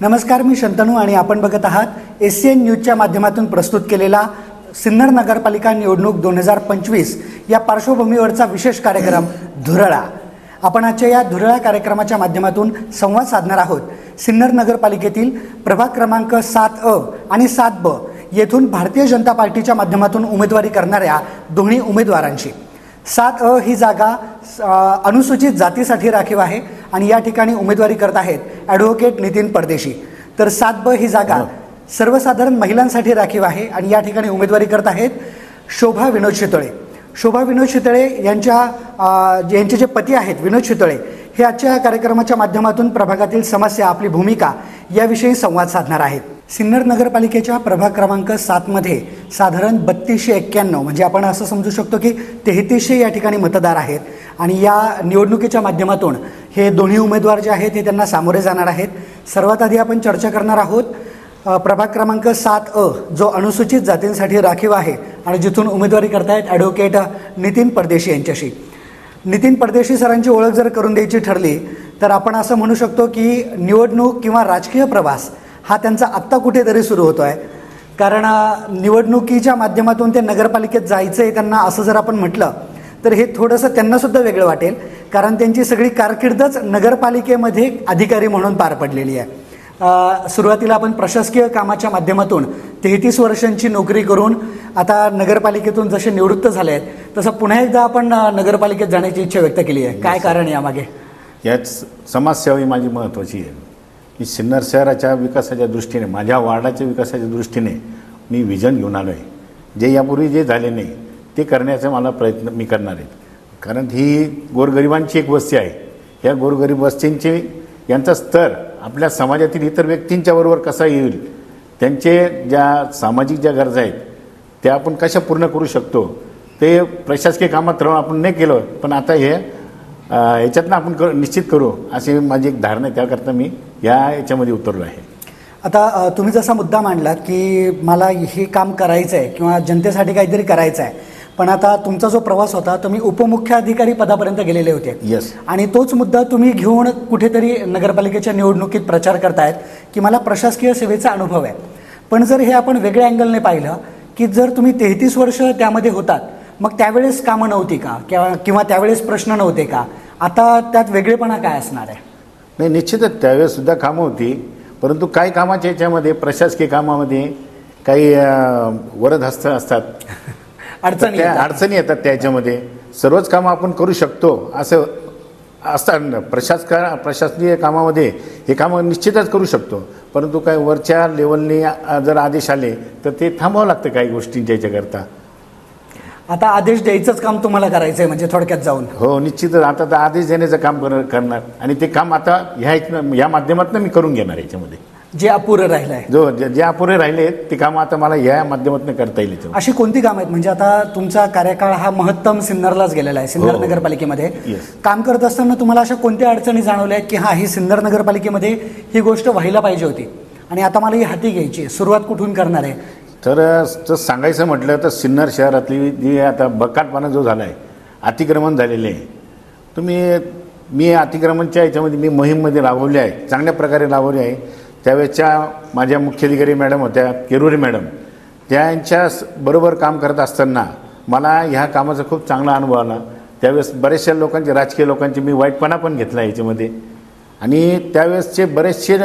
नमस्कार, मी शंतनू आणि आपण बघत आहात एससीएन न्यूजच्या माध्यमातून प्रस्तुत केलेला सिन्नर नगरपालिका निवडणूक 2025 या पार्श्वभूमीवरचा विशेष कार्यक्रम धुरळा. आपण आजच्या या धुरळा कार्यक्रमाच्या माध्यमातून संवाद साधणार आहोत सिन्नर नगरपालिकेतील प्रभाग क्रमांक 7A आणि 7B येथून भारतीय जनता पार्टीच्या माध्यमातून उमेदवारी करणाऱ्या दोन्ही उमेदवारांशी. 7A ही जागा अनुसूचित जातीसाठी राखीव आहे आणि या ठिकाणी उमेदवारी करत आहेत ॲडव्होकेट नितीन परदेशी. तर 7B ही जागा सर्वसाधारण महिलांसाठी राखीव आहे आणि या ठिकाणी उमेदवारी करत आहेत शोभा विनोद शितळे. शोभा विनोद शितळे यांचे जे पती आहेत विनोद शितळे हे आजच्या कार्यक्रमाच्या माध्यमातून प्रभागातील समस्या, आपली भूमिका याविषयी संवाद साधणार आहेत. सिन्नर नगरपालिकेच्या प्रभाग क्रमांक 7मध्ये साधारण 3291 म्हणजे आपण असं समजू शकतो की 3300 या ठिकाणी मतदार आहेत आणि या निवडणुकीच्या माध्यमातून हे दोन्ही उमेदवार जे आहेत ते त्यांना सामोरे जाणार आहेत. सर्वात आधी आपण चर्चा करणार आहोत प्रभाग क्रमांक 7A जो अनुसूचित जातींसाठी राखीव आहे आणि जिथून उमेदवारी करतायत ॲडव्होकेट नितीन परदेशी यांच्याशी. नितीन परदेशी सरांची ओळख जर करून द्यायची ठरली तर आपण असं म्हणू शकतो की निवडणूक किंवा राजकीय प्रवास हा त्यांचा आत्ता कुठेतरी सुरू होतो आहे. कारण निवडणुकीच्या माध्यमातून ते नगरपालिकेत जायचं आहे त्यांना असं जर आपण म्हटलं तर हे थोडंसं त्यांनासुद्धा वेगळं वाटेल, कारण त्यांची सगळी कारकीर्दच नगरपालिकेमध्ये अधिकारी म्हणून पार पडलेली आहे. सुरुवातीला आपण प्रशासकीय कामाच्या माध्यमातून 33 वर्षांची नोकरी करून आता नगरपालिकेतून जसे निवृत्त झाले आहेत तसं पुन्हा एकदा आपण नगरपालिकेत जाण्याची इच्छा व्यक्त केली आहे. काय कारण यामागे? याच समाजसेवा ही माझी महत्त्वाची आहे. की सिन्नर शहराच्या विकासाच्या दृष्टीने, माझ्या वार्डाच्या विकासाच्या दृष्टीने मी विजन घेऊन आलो आहे. जे यापूर्वी जे झाले नाही ते करण्याचा मला प्रयत्न मी करणार आहे. कारण ही गोरगरिबांची एक वस्ती आहे. या गोरगरीब वस्तींचे यांचा स्तर आपल्या समाजातील इतर व्यक्तींच्या बरोबर कसा येईल, त्यांचे ज्या सामाजिक ज्या गरजा आहेत त्या आपण कशा पूर्ण करू शकतो ते प्रशासकीय कामात राहून आपण नाही केलं, पण आता हे याच्यातनं आपण निश्चित करू अशी माझी एक धारणा आहे. त्याकरता मी याच्यामध्ये उतरलो आहे. आता तुम्ही जसा मुद्दा मांडलात की मला हे काम करायचं आहे किंवा जनतेसाठी काहीतरी करायचं आहे, पण आता तुमचा जो प्रवास होता तुम्ही उपमुख्याधिकारी पदापर्यंत गेलेले होते. यस. आणि तोच मुद्दा तुम्ही घेऊन कुठेतरी नगरपालिकेच्या निवडणुकीत प्रचार करतायत की मला प्रशासकीय सेवेचा अनुभव आहे. पण जर हे आपण वेगळ्या अँगलने पाहिलं की जर तुम्ही 33 वर्ष त्यामध्ये होतात मग त्यावेळेस कामं नव्हती का किंवा त्यावेळेस प्रश्न नव्हते का? आता त्यात वेगळेपणा काय असणार आहे? नाही, निश्चितच त्यावेळेस सुद्धा कामं होती, परंतु काही कामाच्या याच्यामध्ये प्रशासकीय कामामध्ये काही वरदहस्त असतात, अडचणी येतात. त्याच्यामध्ये सर्वच कामं आपण करू शकतो असं असतात. प्रशासकीय कामामध्ये हे कामं निश्चितच करू शकतो, परंतु काही वरच्या लेवलने जर आदेश आले तर ते थांबावं लागतं काही गोष्टींच्या याच्याकरता. आता आदेश द्यायचंच काम तुम्हाला करायचं आहे म्हणजे थोडक्यात जाऊन? हो, निश्चितच. आता तर आदेश देण्याचं काम करणार आणि ते काम आता या माध्यमातून मी करून घेणार. याच्यामध्ये जे अपुरं राहिलं आहे, जे अपुरे राहिले आहेत ते काम आता मला या माध्यमातून करता येईल. अशी कोणती कामं आहेत? म्हणजे आता तुमचा कार्यकाळ हा महत्तम सिन्नरलाच गेलेला आहे. सिन्नर नगरपालिकेमध्ये काम करत असताना तुम्हाला अशा कोणत्या अडचणी जाणवल्या आहेत की हा ही सिन्नर नगरपालिकेमध्ये ही गोष्ट व्हायला पाहिजे होती आणि आता मला ही हाती घ्यायची, सुरुवात कुठून करणार आहे? तर सांगायचं म्हटलं तर सिन्नर शहरातली जी आता बकाटपणा जो झाला आहे, अतिक्रमण झालेले आहे. मी अतिक्रमणच्या याच्यामध्ये मी मोहीममध्ये राबवली आहे, चांगल्या प्रकारे राबवली आहे. त्यावेळेच्या माझ्या मुख्याधिकारी मॅडम होत्या केरुरी मॅडम, त्यांच्या बरोबर काम करत असताना मला ह्या कामाचा खूप चांगला अनुभव आला. त्यावेळेस बरेचशा लोकांचे, राजकीय लोकांचे मी वाईटपणा पण घेतला याच्यामध्ये आणि त्यावेळेसचे बरेचसे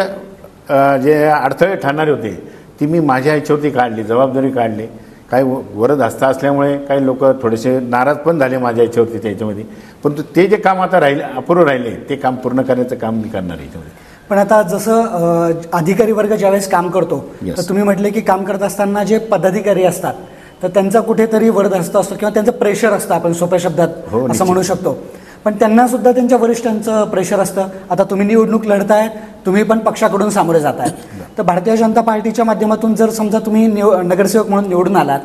जे अडथळे ठरणारे होते ती मी माझ्या ह्याच्यावरती काढली, जबाबदारी काढली. काही वरद हस्ता असल्यामुळे काही लोक थोडेसे नाराज पण झाले माझ्या ह्याच्यावरती त्याच्यामध्ये, परंतु ते जे काम आता राहिले अपुरं राहिले ते काम पूर्ण करण्याचं काम मी करणार याच्यामध्ये. पण आता जसं अधिकारी वर्ग ज्यावेळेस काम करतो तर तुम्ही म्हटले की काम करत असताना जे पदाधिकारी असतात तर त्यांचा कुठेतरी वरदहस्त असतो किंवा त्यांचं प्रेशर असतं, आपण सोप्या शब्दात असं म्हणू शकतो. पण त्यांना सुद्धा त्यांच्या वरिष्ठांचं प्रेशर असतं. आता तुम्ही निवडणूक लढतायत, तुम्ही पण पक्षाकडून सामोरे जातायत, तर भारतीय जनता पार्टीच्या माध्यमातून जर समजा तुम्ही नगरसेवक म्हणून निवडून आलात,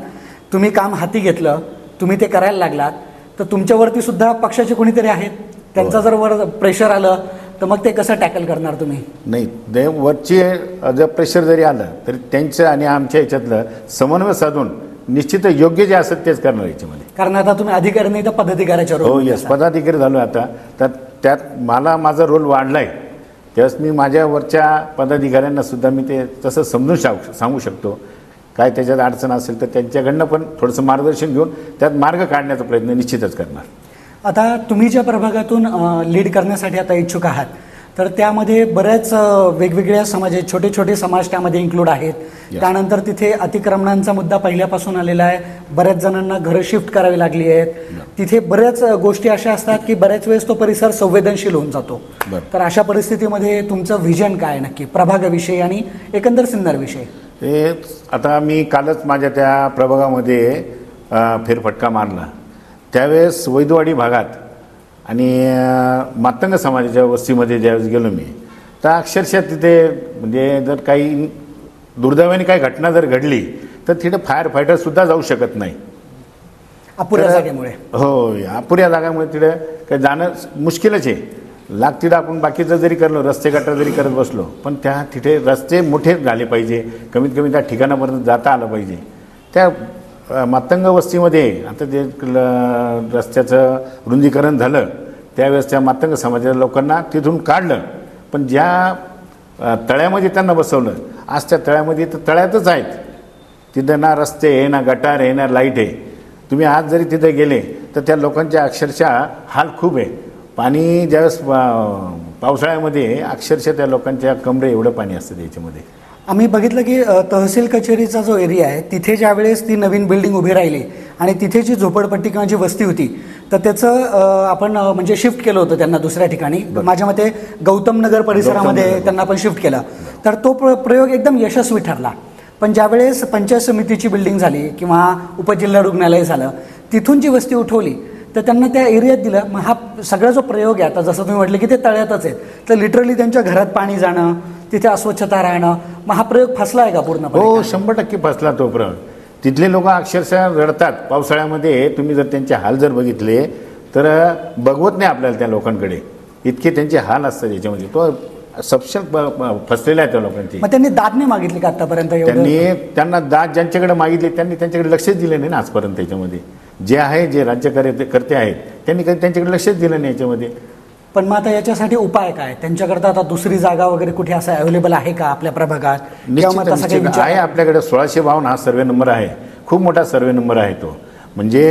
तुम्ही काम हाती घेतलं, तुम्ही ते करायला लागलात, तर तुमच्यावरती सुद्धा पक्षाचे कोणीतरी आहेत, त्यांचा जर वर प्रेशर आलं तर मग ते कसं टॅकल करणार तुम्ही? नाही, वरचे जर प्रेशर जरी आलं तरी त्यांचं आणि आमच्या ह्याच्यातलं समन्वय साधून निश्चित योग्य जे असत तेच करणार याच्यामध्ये. कारण आता तुम्ही अधिकारी नाही तर पदाधिकाऱ्याच्या रोल. हो, यस, पदाधिकारी झालो आता. तर त्यात मला माझा रोल वाढलाय त्यावेळेस मी माझ्या वरच्या पदाधिकाऱ्यांना सुद्धा मी ते तसं समजून सांगू शकतो. काय त्याच्यात अडचण असेल तर त्यांच्याकडनं पण थोडंसं मार्गदर्शन घेऊन त्यात मार्ग काढण्याचा प्रयत्न निश्चितच करणार. आता तुम्ही ज्या प्रभागातून लीड करण्यासाठी आता इच्छुक आहात, तर त्यामध्ये बऱ्याच वेगवेगळ्या समाज आहेत, छोटे छोटे समाज त्यामध्ये इन्क्लूड आहेत. त्यानंतर तिथे अतिक्रमणांचा मुद्दा पहिल्यापासून आलेला आहे. बऱ्याच जणांना घरं शिफ्ट करावी लागली आहेत. तिथे बऱ्याच गोष्टी अशा असतात की बऱ्याच वेळेस तो परिसर संवेदनशील होऊन जातो. तर अशा परिस्थितीमध्ये तुमचं व्हिजन काय नक्की प्रभागाविषयी आणि एकंदर सिन्नरविषयी? ते आता मी कालच माझ्या त्या प्रभागामध्ये फेरफटका मारला. त्यावेळेस वैदवाडी भागात आणि मातंग समाजाच्या वस्तीमध्ये ज्यावेळेस गेलो मी, तर अक्षरशः तिथे म्हणजे जर काही दुर्दैवाने काही घटना जर घडली तर तिथे फायर फायटरसुद्धा जाऊ शकत नाही अपुऱ्या जागेमुळे. हो, अपुऱ्या जागामुळे तिथे काही जाणं मुश्किलच आहे. लागतील आपण बाकीचं जरी करलो, रस्ते गटार जरी करत बसलो, पण तिथे रस्ते मोठे झाले पाहिजे, कमीत कमी त्या ठिकाणापर्यंत जाता आलं पाहिजे. त्या मातंग वस्तीमध्ये आता जे रस्त्याचं रुंदीकरण झालं त्यावेळेस त्या मातंग समाजाच्या लोकांना तिथून काढलं, पण ज्या तळ्यामध्ये त्यांना बसवलं, आज त्या तळ्यामध्ये तर तळ्यातच आहेत. तिथं ना रस्ते आहे, ना गटार आहे, ना लाईट आहे. तुम्ही आज जरी तिथे गेले तर त्या लोकांच्या अक्षरशः हाल खूप आहे. पाणी ज्यावेळेस पावसाळ्यामध्ये अक्षरशः त्या लोकांच्या कमरे एवढं पाणी असतं त्याच्यामध्ये. आम्ही बघितलं की तहसील कचेरीचा जो एरिया आहे तिथे ज्या वेळेस ती नवीन बिल्डिंग उभी राहिली आणि तिथे जी झोपडपट्टी किंवा जी वस्ती होती तर त्याचं आपण म्हणजे शिफ्ट केलं होतं त्यांना दुसऱ्या ठिकाणी. माझ्या मते गौतम नगर परिसरामध्ये त्यांना आपण शिफ्ट केलं. तर तो प्रयोग एकदम यशस्वी ठरला. पण ज्यावेळेस पंचायत समितीची बिल्डिंग झाली किंवा उपजिल्हा रुग्णालय झालं, तिथून जी वस्ती उठवली तर त्यांना त्या एरियात दिलं. मग हा सगळा जो प्रयोग आहे, आता जसं तुम्ही म्हटलं की ते तळ्यातच आहेत, तर लिटरली त्यांच्या घरात पाणी जाणं, तिथे अस्वच्छता राहणं, मग हा प्रयोग फसला आहे का पूर्णपणे? हो, 100% फसला तो प्रयोग. तिथले लोक अक्षरशः रडतात पावसाळ्यामध्ये. तुम्ही जर त्यांचे हाल जर बघितले तर बघवत नाही आपल्याला त्या लोकांकडे, इतके त्यांचे हाल असतात याच्यामध्ये. तो सपशेल फसलेला आहे त्या लोकांची. मग त्यांनी दाद नाही मागितली का आतापर्यंत? त्यांना दाद ज्यांच्याकडे मागितले त्यांनी त्यांच्याकडे लक्षच दिलं नाही ना आजपर्यंत. त्याच्यामध्ये जे आहे, जे राज्यकर्ते आहेत त्यांनी कधी त्यांच्याकडे लक्षच दिलं नाही याच्यामध्ये. पण मग आता याच्यासाठी उपाय काय? त्यांच्याकरता आता दुसरी जागा वगैरे कुठे असं अवेलेबल आहे का आपल्या प्रभागात? निश्चित आहे आपल्याकडे. 1652 हा सर्वे नंबर आहे. खूप मोठा सर्वे नंबर आहे तो. म्हणजे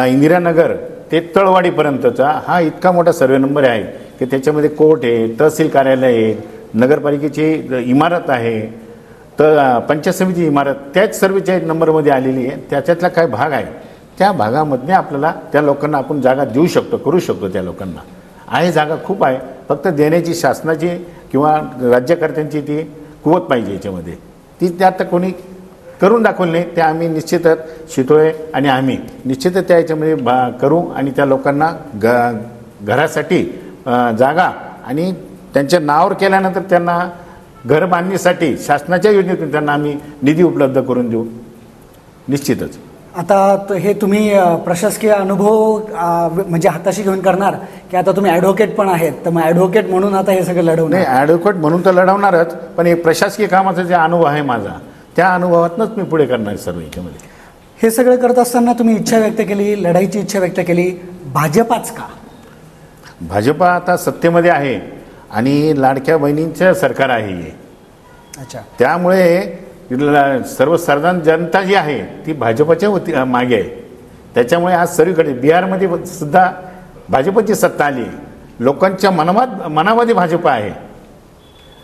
इंदिरानगर ते तळवाडीपर्यंतचा हा इतका मोठा सर्वे नंबर आहे की त्याच्यामध्ये कोर्ट आहे, तहसील कार्यालय आहे, नगरपालिकेची इमारत आहे, तर पंचायत समिती इमारत त्याच सर्वेच्या नंबरमध्ये आलेली आहे. त्याच्यातला काय भाग आहे त्या भागामध्ये आपल्याला त्या लोकांना आपण जागा देऊ शकतो, करू शकतो. त्या लोकांना आहे जागा खूप आहे. फक्त देण्याची शासनाची किंवा राज्यकर्त्यांची ती कुवत पाहिजे याच्यामध्ये. ती त्यात कोणी करून दाखवली नाही. ते आम्ही निश्चितच शितोळे आणि आम्ही निश्चितच त्या याच्यामध्ये करू आणि त्या लोकांना घरासाठी जागा आणि त्यांच्या नावावर केल्यानंतर त्यांना घर बांधणीसाठी शासनाच्या योजनेतून त्यांना आम्ही निधी उपलब्ध करून देऊ निश्चितच. आता हे तुम्ही प्रशासकीय अनुभव म्हणजे हाताशी घेऊन करणार की आता तुम्ही ॲडव्होकेट पण आहेत, तर मग ॲडव्होकेट म्हणून आता हे सगळं लढवणार? नाही, ॲडव्होकेट म्हणून तर लढवणारच, पण हे प्रशासकीय कामाचा जे अनुभव आहे माझा त्या अनुभवातूनच मी पुढे करणार सर्व याच्यामध्ये. हे सगळं करत असताना तुम्ही इच्छा व्यक्त केली, लढाईची इच्छा व्यक्त केली. भाजपाच का? भाजपा आता सत्तेमध्ये आहे आणि लाडक्या बहिणींचं सरकार आहे हे. अच्छा. त्यामुळे सर्वसाधारण जनता जी आहे ती भाजपच्या मागे आहे. त्याच्यामुळे आज सर्वीकडे बिहारमध्ये सुद्धा भाजपची सत्ता आली. लोकांच्या मनामध्ये भाजप आहे,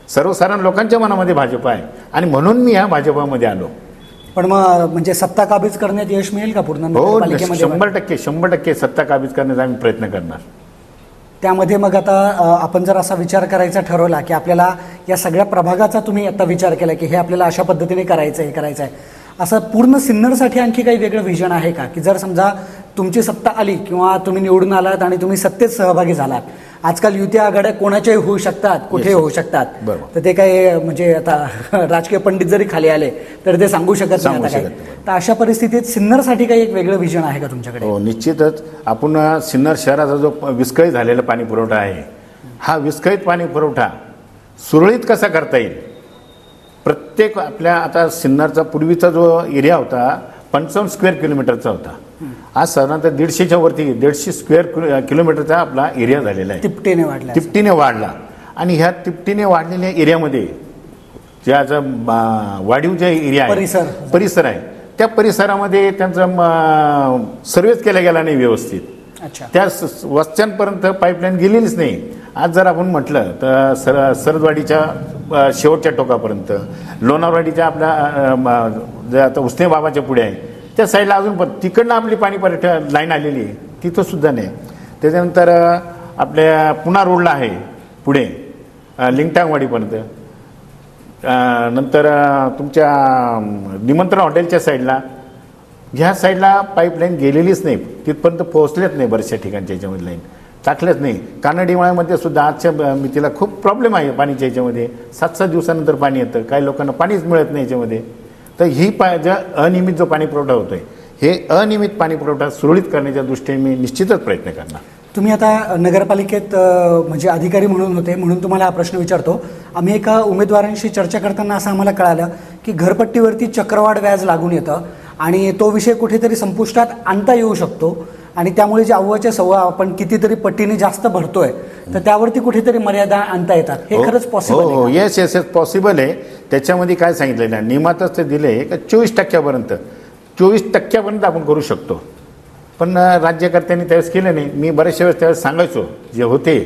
सर्वसाधारण लोकांच्या मनामध्ये भाजप आहे आणि म्हणून मी या भाजपामध्ये आलो. पण मग म्हणजे सत्ता काबीज करण्यात यश मिळेल का पूर्ण? हो, 100% सत्ता काबीज करण्याचा आम्ही प्रयत्न करणार. त्यामध्ये मग आता आपण जर असा विचार करायचा ठरवला की आपल्याला या सगळ्या प्रभागाचा तुम्ही आता विचार केला की हे आपल्याला अशा पद्धतीने करायचं, हे करायचं आहे, असं पूर्ण सिन्नरसाठी आणखी काही वेगळं विजन आहे का? की जर समजा तुमची सत्ता आली किंवा तुम्ही निवडून आलात आणि तुम्ही सत्तेत सहभागी झालात, आजकाल युती आघाड्या कोणाच्याही होऊ शकतात, कुठेही होऊ शकतात, तर ते काही म्हणजे आता राजकीय पंडित जरी खाली आले तर ते सांगू शकत नाही आता काही. तर अशा परिस्थितीत सिन्नरसाठी काही एक वेगळं विजन आहे का तुमच्याकडे? हो, निश्चितच. आपण सिन्नर शहराचा जो विस्कळीत झालेला पाणी पुरवठा आहे, हा विस्कळीत पाणी पुरवठा सुरळीत कसा करता येईल. प्रत्येक आपल्या आता सिन्नरचा पूर्वीचा जो एरिया होता 55 स्क्वेअर किलोमीटरचा होता. आज साधारणतः 150च्या वरती 150 स्क्वेअर किलोमीटरचा आपला एरिया झालेला आहे. तिपटीने वाढला. वाढला आणि ह्या तिपटीने वाढलेल्या एरियामध्ये ज्या वाढीव जे एरिया आहे परिसर आहे त्या परिसरामध्ये त्यांचा सर्वेच केला गेला नाही व्यवस्थित. अच्छा. त्या वस्त्यांपर्यंत पाईपलाईन गेलेलीच नाही. आज जर आपण म्हटलं तर सरदवाडीच्या शेवटच्या टोकापर्यंत, लोणारवाडीच्या आपल्या जे आता उसने बाबाच्या पुढे आहे त्या साईडला अजून पण तिकडनं आपली पाणीपुरवठा लाईन आलेली आहे तिथं सुद्धा नाही. त्याच्यानंतर आपल्या पुणा रोडला आहे पुढे लिंगटांगवाडीपर्यंत, नंतर तुमच्या निमंत्रण हॉटेलच्या साईडला ह्या साईडला पाईपलाईन गेलेलीच नाही, तिथपर्यंत पोहोचलेच नाही. बऱ्याचशा ठिकाणच्या याच्यामध्ये लाईन टाकल्याच नाही. कानडीमाळ्यामध्ये सुद्धा आजच्या मितीला खूप प्रॉब्लेम आहे पाणीच्या याच्यामध्ये. 7-7 दिवसानंतर पाणी येतं, काही लोकांना पाणीच मिळत नाही याच्यामध्ये. तर ही ज्या अनियमित जो पाणी पुरवठा होतोय हे अनियमित पाणी पुरवठा सुरळीत करण्याच्या दृष्टीने मी निश्चितच प्रयत्न करणार. तुम्ही आता नगरपालिकेत म्हणजे अधिकारी म्हणून होते म्हणून तुम्हाला हा प्रश्न विचारतो. आम्ही एका उमेदवारांशी चर्चा करताना असं आम्हाला कळालं की घरपट्टीवरती चक्रवाढ व्याज लागून येतं आणि तो विषय कुठेतरी संपुष्टात आणता येऊ शकतो आणि त्यामुळे जे अव्वाच्या सव्वा आपण कितीतरी पट्टीने जास्त भरतोय तर त्यावरती कुठेतरी मर्यादा आणता येतात. हे खरंच पॉसिबल आहे? हो, येस येस येस पॉसिबल आहे. त्याच्यामध्ये काय सांगितलेलं आहे नियमातच ते दिले का 24% आपण करू शकतो. पण राज्यकर्त्यांनी त्यावेळेस केलं नाही. मी बरेचशा वेळेस त्यावेळेस सांगायचो, जे होते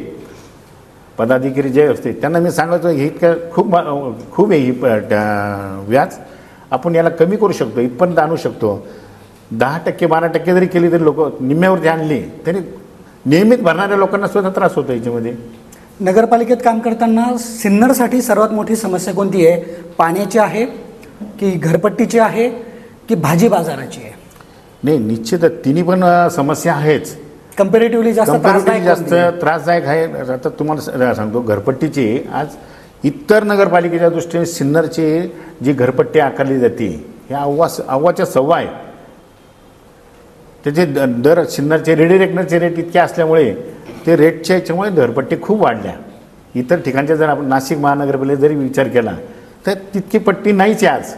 पदाधिकारी जे असते त्यांना मी सांगायचो हे इतकं खूप आहे ही व्याज, आपण याला कमी करू शकतो, इथपर्यंत आणू शकतो. 10% 12% जरी केली तरी लोक निम्म्यावरती आणली तरी नियमित भरणाऱ्या लोकांना सुद्धा त्रास होतो याच्यामध्ये. नगरपालिकेत काम करताना सिन्नरसाठी सर्वात मोठी समस्या कोणती आहे? पाण्याची आहे की घरपट्टीची आहे की भाजी बाजाराची आहे? नाही, निश्चितच तिन्ही पण समस्या आहेच. कम्पॅरेटिव्हली जास्त त्रासदायक आहे. आता तुम्हाला सांगतो घरपट्टीची आज इतर नगरपालिकेच्या दृष्टीने सिन्नरची जी घरपट्टी आकारली जाते हे अव्वाच्या सव्वा आहे. त्याचे दर सिन्नरचे रेडिरेक्टरचे रेट इतके असल्यामुळे ते रेटच्या याच्यामुळे घरपट्टी खूप वाढल्या. इतर ठिकाणच्या जर आपण नाशिक महानगरपालिकेत जरी विचार केला तर तितकी पट्टी नाहीच आहे आज.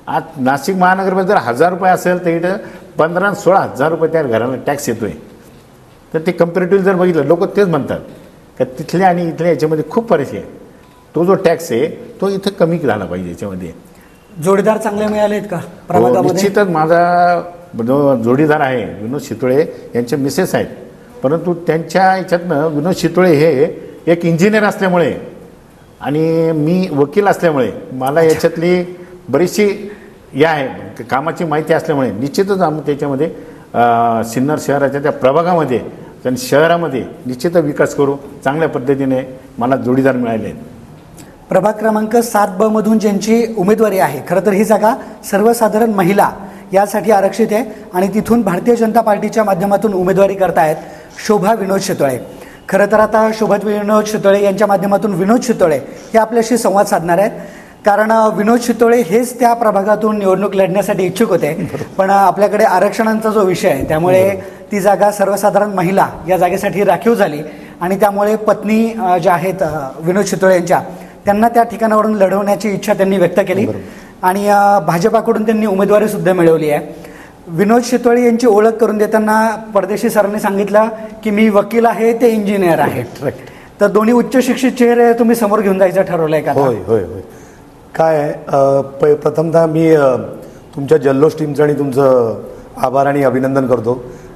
आज नाशिक महानगरपालिकेत जर 1000 रुपये असेल तर इथं 15-16 रुपये त्या घराला टॅक्स येतोय. तर ते कम्पॅरेटिव्ह जर बघितलं लोक तेच म्हणतात का तिथल्या आणि इथल्या याच्यामध्ये खूप फरक आहे. तो जो टॅक्स आहे तो इथं कमी झाला पाहिजे. याच्यामध्ये जोडीदार चांगले मिळालेत का हो, प्रभागामध्ये? निश्चितच माझा जो जोडीदार आहे विनोद शितोळे यांचे मिसेस आहेत, परंतु त्यांच्या याच्यातनं विनोद शितोळे हे एक इंजिनियर असल्यामुळे आणि मी वकील असल्यामुळे मला याच्यातली बरीचशी या आहे कामाची माहिती असल्यामुळे निश्चितच आम्ही त्याच्यामध्ये सिन्नर शहराच्या त्या प्रभागामध्ये आणि शहरामध्ये निश्चितच विकास करू. चांगल्या पद्धतीने मला जोडीदार मिळाले आहेत. प्रभाग क्रमांक 7B मधून ज्यांची उमेदवारी आहे, खरं तर ही जागा सर्वसाधारण महिला यासाठी आरक्षित आहे आणि तिथून भारतीय जनता पार्टीच्या माध्यमातून उमेदवारी करतायत शोभा विनोद शितोळे. खरं तर आता शोभा विनोद शितोळे यांच्या माध्यमातून विनोद शितोळे हे आपल्याशी संवाद साधणार आहेत. कारण विनोद शितोळे हेच त्या प्रभागातून निवडणूक लढण्यासाठी इच्छुक होते, पण आपल्याकडे आरक्षणांचा जो विषय आहे त्यामुळे ती जागा सर्वसाधारण महिला या जागेसाठी राखीव झाली आणि त्यामुळे पत्नी ज्या आहेत विनोद शितोळे यांच्या त्यांना त्या ठिकाणावरून लढवण्याची इच्छा त्यांनी व्यक्त केली आणि भाजपाकडून त्यांनी उमेदवारी सुद्धा मिळवली आहे. विनोद शितोळे यांची ओळख करून देताना परदेशी सरांनी सांगितलं की मी वकील आहे, ते इंजिनियर आहे. तर दोन्ही उच्च शिक्षित चेहरे तुम्ही समोर घेऊन जायचं ठरवलंय का? होय होय होय. काय आहे, प्रथमतः मी तुमच्या जल्लोष टीमचं आणि तुमचं आभार आणि अभिनंदन करतो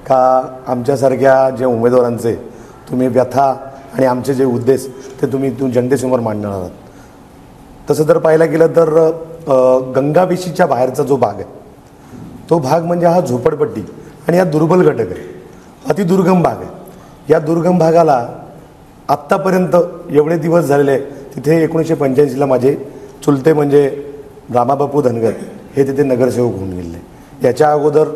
का आमच्यासारख्या जे उमेदवारांचे तुम्ही व्यथा आणि आमचे जे उद्देश ते तुम्ही जनतेसमोर मांडणार आहात. तसं जर पाहायला गेलं तर गंगावेशीच्या बाहेरचा जो भाग आहे तो भाग म्हणजे हा झोपडपट्टी आणि हा दुर्बल घटक आहे, अतिदुर्गम भाग आहे. या दुर्गम भागाला आत्तापर्यंत एवढे दिवस झालेले तिथे 1985ला माझे चुलते म्हणजे रामाबापू धनगर हे तिथे नगरसेवक होऊन गेले. याच्या अगोदर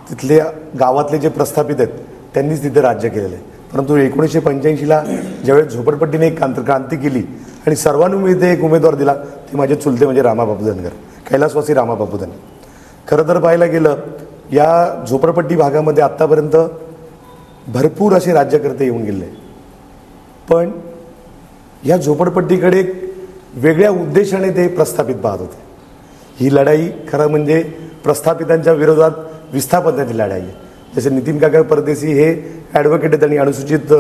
तिथल्या गावातले जे प्रस्थापित आहेत त्यांनीच तिथे राज्य केलेलं आहे. परंतु 1985ला ज्यावेळेस झोपडपट्टीने एक क्रांती केली आणि सर्वानुमते एक उमेदवार दिला ते माझे चुलते म्हणजे रामाबापू धनगर, कैलासवासी रामाबापू धनगर. खरं तर पाहायला गेलं या झोपडपट्टी भागामध्ये आत्तापर्यंत भरपूर असे राज्यकर्ते येऊन गेले, पण या झोपडपट्टीकडे वेगळ्या उद्देशाने ते प्रस्थापित पाहत होते. ही लढाई खरं म्हणजे प्रस्थापितांच्या विरोधात विस्थापनाची लढाई आहे. जसे नितीन काका परदेशी हे ॲडव्होकेट आहेत आणि अनुसूचित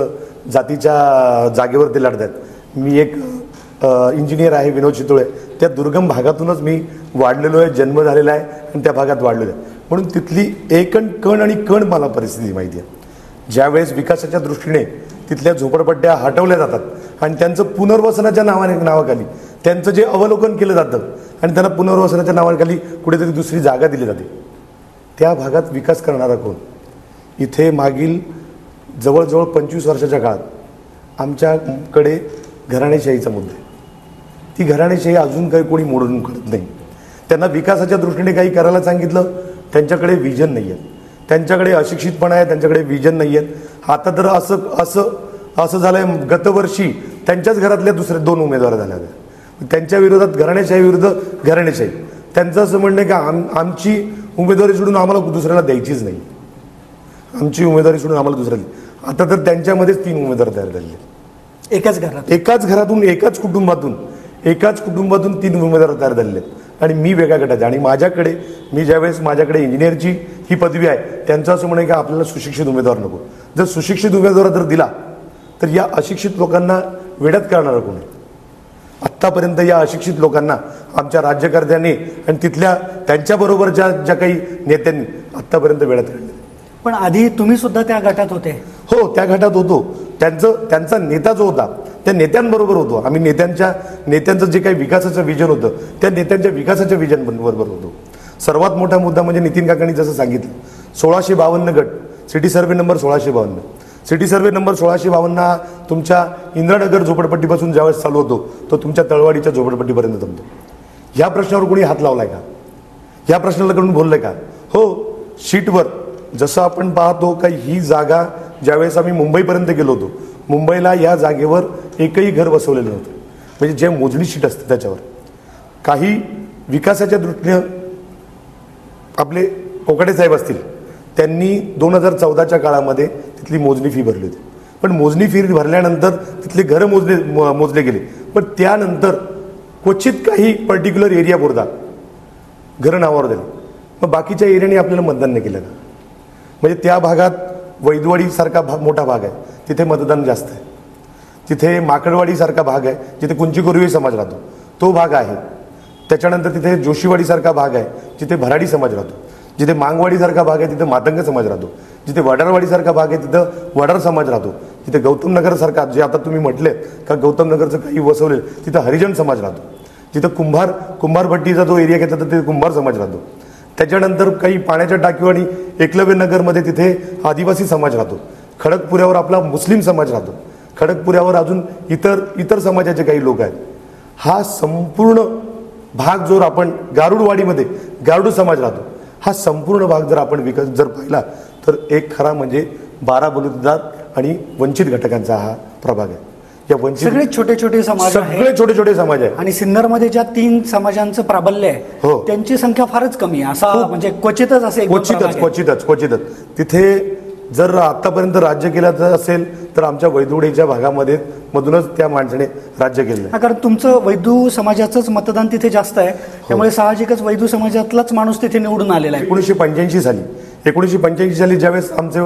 जातीच्या जागेवर ते लढत आहेत. मी एक इंजिनियर आहे, विनोद चितोळे. त्या दुर्गम भागातूनच मी वाढलेलो आहे, जन्म झालेला आहे आणि त्या भागात वाढलेलो आहे. म्हणून तिथली कण आणि कण मला परिस्थिती माहिती आहे. ज्यावेळेस विकासाच्या दृष्टीने तिथल्या झोपडपट्ट्या हटवल्या जातात आणि त्यांचं पुनर्वसनाच्या नावाखाली त्यांचं जे अवलोकन केलं जातं आणि त्यांना पुनर्वसनाच्या नावाखाली कुठेतरी दुसरी जागा दिली जाते, त्या भागात विकास करणारा कोण? इथे मागील जवळजवळ 25 वर्षाच्या काळात आमच्याकडे घराणेशाहीचा मुद्दा आहे. ती घराणेशाही अजून काही कोणी मोडून काढत नाही. त्यांना विकासाच्या दृष्टीने काही करायला सांगितलं, त्यांच्याकडे विजन नाही आहे, त्यांच्याकडे अशिक्षितपणा आहे, त्यांच्याकडे विजन नाही आहे. आता तर असं झालंय, गतवर्षी त्यांच्याच घरातल्या दुसरे 2 उमेदवार झाल्या होत्या. त्यांच्या विरोधात घराणेशाही विरुद्ध घराणेशाही. त्यांचं असं म्हणणं आहे की आमची उमेदवारी सोडून आम्हाला दुसऱ्याला द्यायचीच नाही, आमची उमेदवारी सोडून आम्हाला दुसऱ्याला. आता तर त्यांच्यामध्येच 3 उमेदवार तयार झाले. एकाच घरातून एकाच कुटुंबातून 3 उमेदवार तयार झालेले आहेत आणि मी वेगळ्या गटाचे. आणि ज्यावेळेस माझ्याकडे इंजिनिअरची ही पदवी आहे, त्यांचं असं म्हणणं की आपल्याला सुशिक्षित उमेदवार नको. जर सुशिक्षित उमेदवार जर दिला तर या अशिक्षित लोकांना वेड्यात करणारं कोण आहे? आत्तापर्यंत या अशिक्षित लोकांना आमच्या राज्यकर्त्यांनी आणि तिथल्या त्यांच्याबरोबरच्या ज्या काही नेत्यांनी आत्तापर्यंत वेड्यात काढले. पण आधी तुम्ही सुद्धा त्या गटात होते. हो, त्या गटात होतो. त्यांचा नेता जो होता त्या नेत्यांबरोबर होतो आम्ही. नेत्यांचं जे काही विकासाचं विजन होतं त्या नेत्यांच्या विकासाच्या विजन बरोबर होतो. सर्वात मोठा मुद्दा म्हणजे नितीन काकांनी जसं सांगितलं, 1652 गट, city survey number 1652. City survey number 1652 हा तुमच्या इंद्रानगर झोपडपट्टीपासून ज्यावेळेस चालू होतो तो तुमच्या तळवाडीच्या झोपडपट्टीपर्यंत जमतो. ह्या प्रश्नावर कोणी हात लावलाय का? ह्या प्रश्नाला करून बोललंय का? हो, शीटवर जसं आपण पाहतो का ही जागा ज्यावेळेस आम्ही मुंबईपर्यंत गेलो होतो, मुंबईला या जागेवर एकही घर बसवलेलं नव्हतं. म्हणजे जे मोजणी शीट असते त्याच्यावर काही विकासाच्या दृष्टीने आपले कोकाटे साहेब असतील, त्यांनी 2014च्या काळामध्ये तिथली मोजणी फी भरली होती. पण मोजणी फी भरल्यानंतर तिथले घरं मोजले गेले. पण त्यानंतर क्वचित काही पर्टिक्युलर एरिया पुरता घरं नावावर झाली. मग बाकीच्या एरियाने आपल्याला मतदान नाही केलं का? म्हणजे त्या भागात वैदवाडी सारखा मोठा भाग आहे, तिथे मतदान जास्त आहे. तिथे माकडवाडी सारखा भाग आहे जिथे कुंचीकोरवी समाज राहतो, तो भाग आहे. त्याच्यानंतर तिथे जोशीवाडी सारखा भाग आहे जिथे भराडी समाज राहतो. जिथे मांगवाडी सारखा भाग आहे तिथे मातंग समाज राहतो. जिथे वडारवाडी सारखा भाग आहे तिथं वडार समाज राहतो. जिथे गौतम नगर सारखा, जे आता तुम्ही म्हटले का गौतम नगरचं काही वसवले, तिथं हरिजन समाज राहतो. जिथं कुंभार भट्टीचा जो एरिया घेतला तर तिथे कुंभार समाज राहतो. त्याच्यानंतर काही पाण्याच्या टाकीव आणि एकलव्य नगरमध्ये तिथे आदिवासी समाज राहतो. खडकपुऱ्यावर आपला मुस्लिम समाज राहतो. खडकपुऱ्यावर अजून इतर समाजाचे काही लोक आहेत. हा संपूर्ण भाग जो आपण गारुडवाडीमध्ये गारुड समाज राहतो, हा संपूर्ण भाग जर आपण जर पाहिला तर एक खरा म्हणजे 12 बलुतेदार आणि वंचित घटकांचा हा प्रभाग आहे. या वंचित सगळे छोटे छोटे समाज आहे आणि सिन्नरमध्ये ज्या 3 समाजांचं प्राबल्य आहे, हो, त्यांची संख्या फारच कमी आहे. असा म्हणजे क्वचितच असे क्वचितच तिथे जर आतापर्यंत राज्य केलं असेल तर आमच्या वैदुडेच्या भागामध्ये मधूनच त्या माणसाने राज्य केलं. कारण तुमचं वैदू समाजाचंच मतदान तिथे जास्त आहे, त्यामुळे साहजिकच वैदू समाजातलाच माणूस तिथे निवडून आलेला आहे. 1985 साली ज्यावेळेस आमचे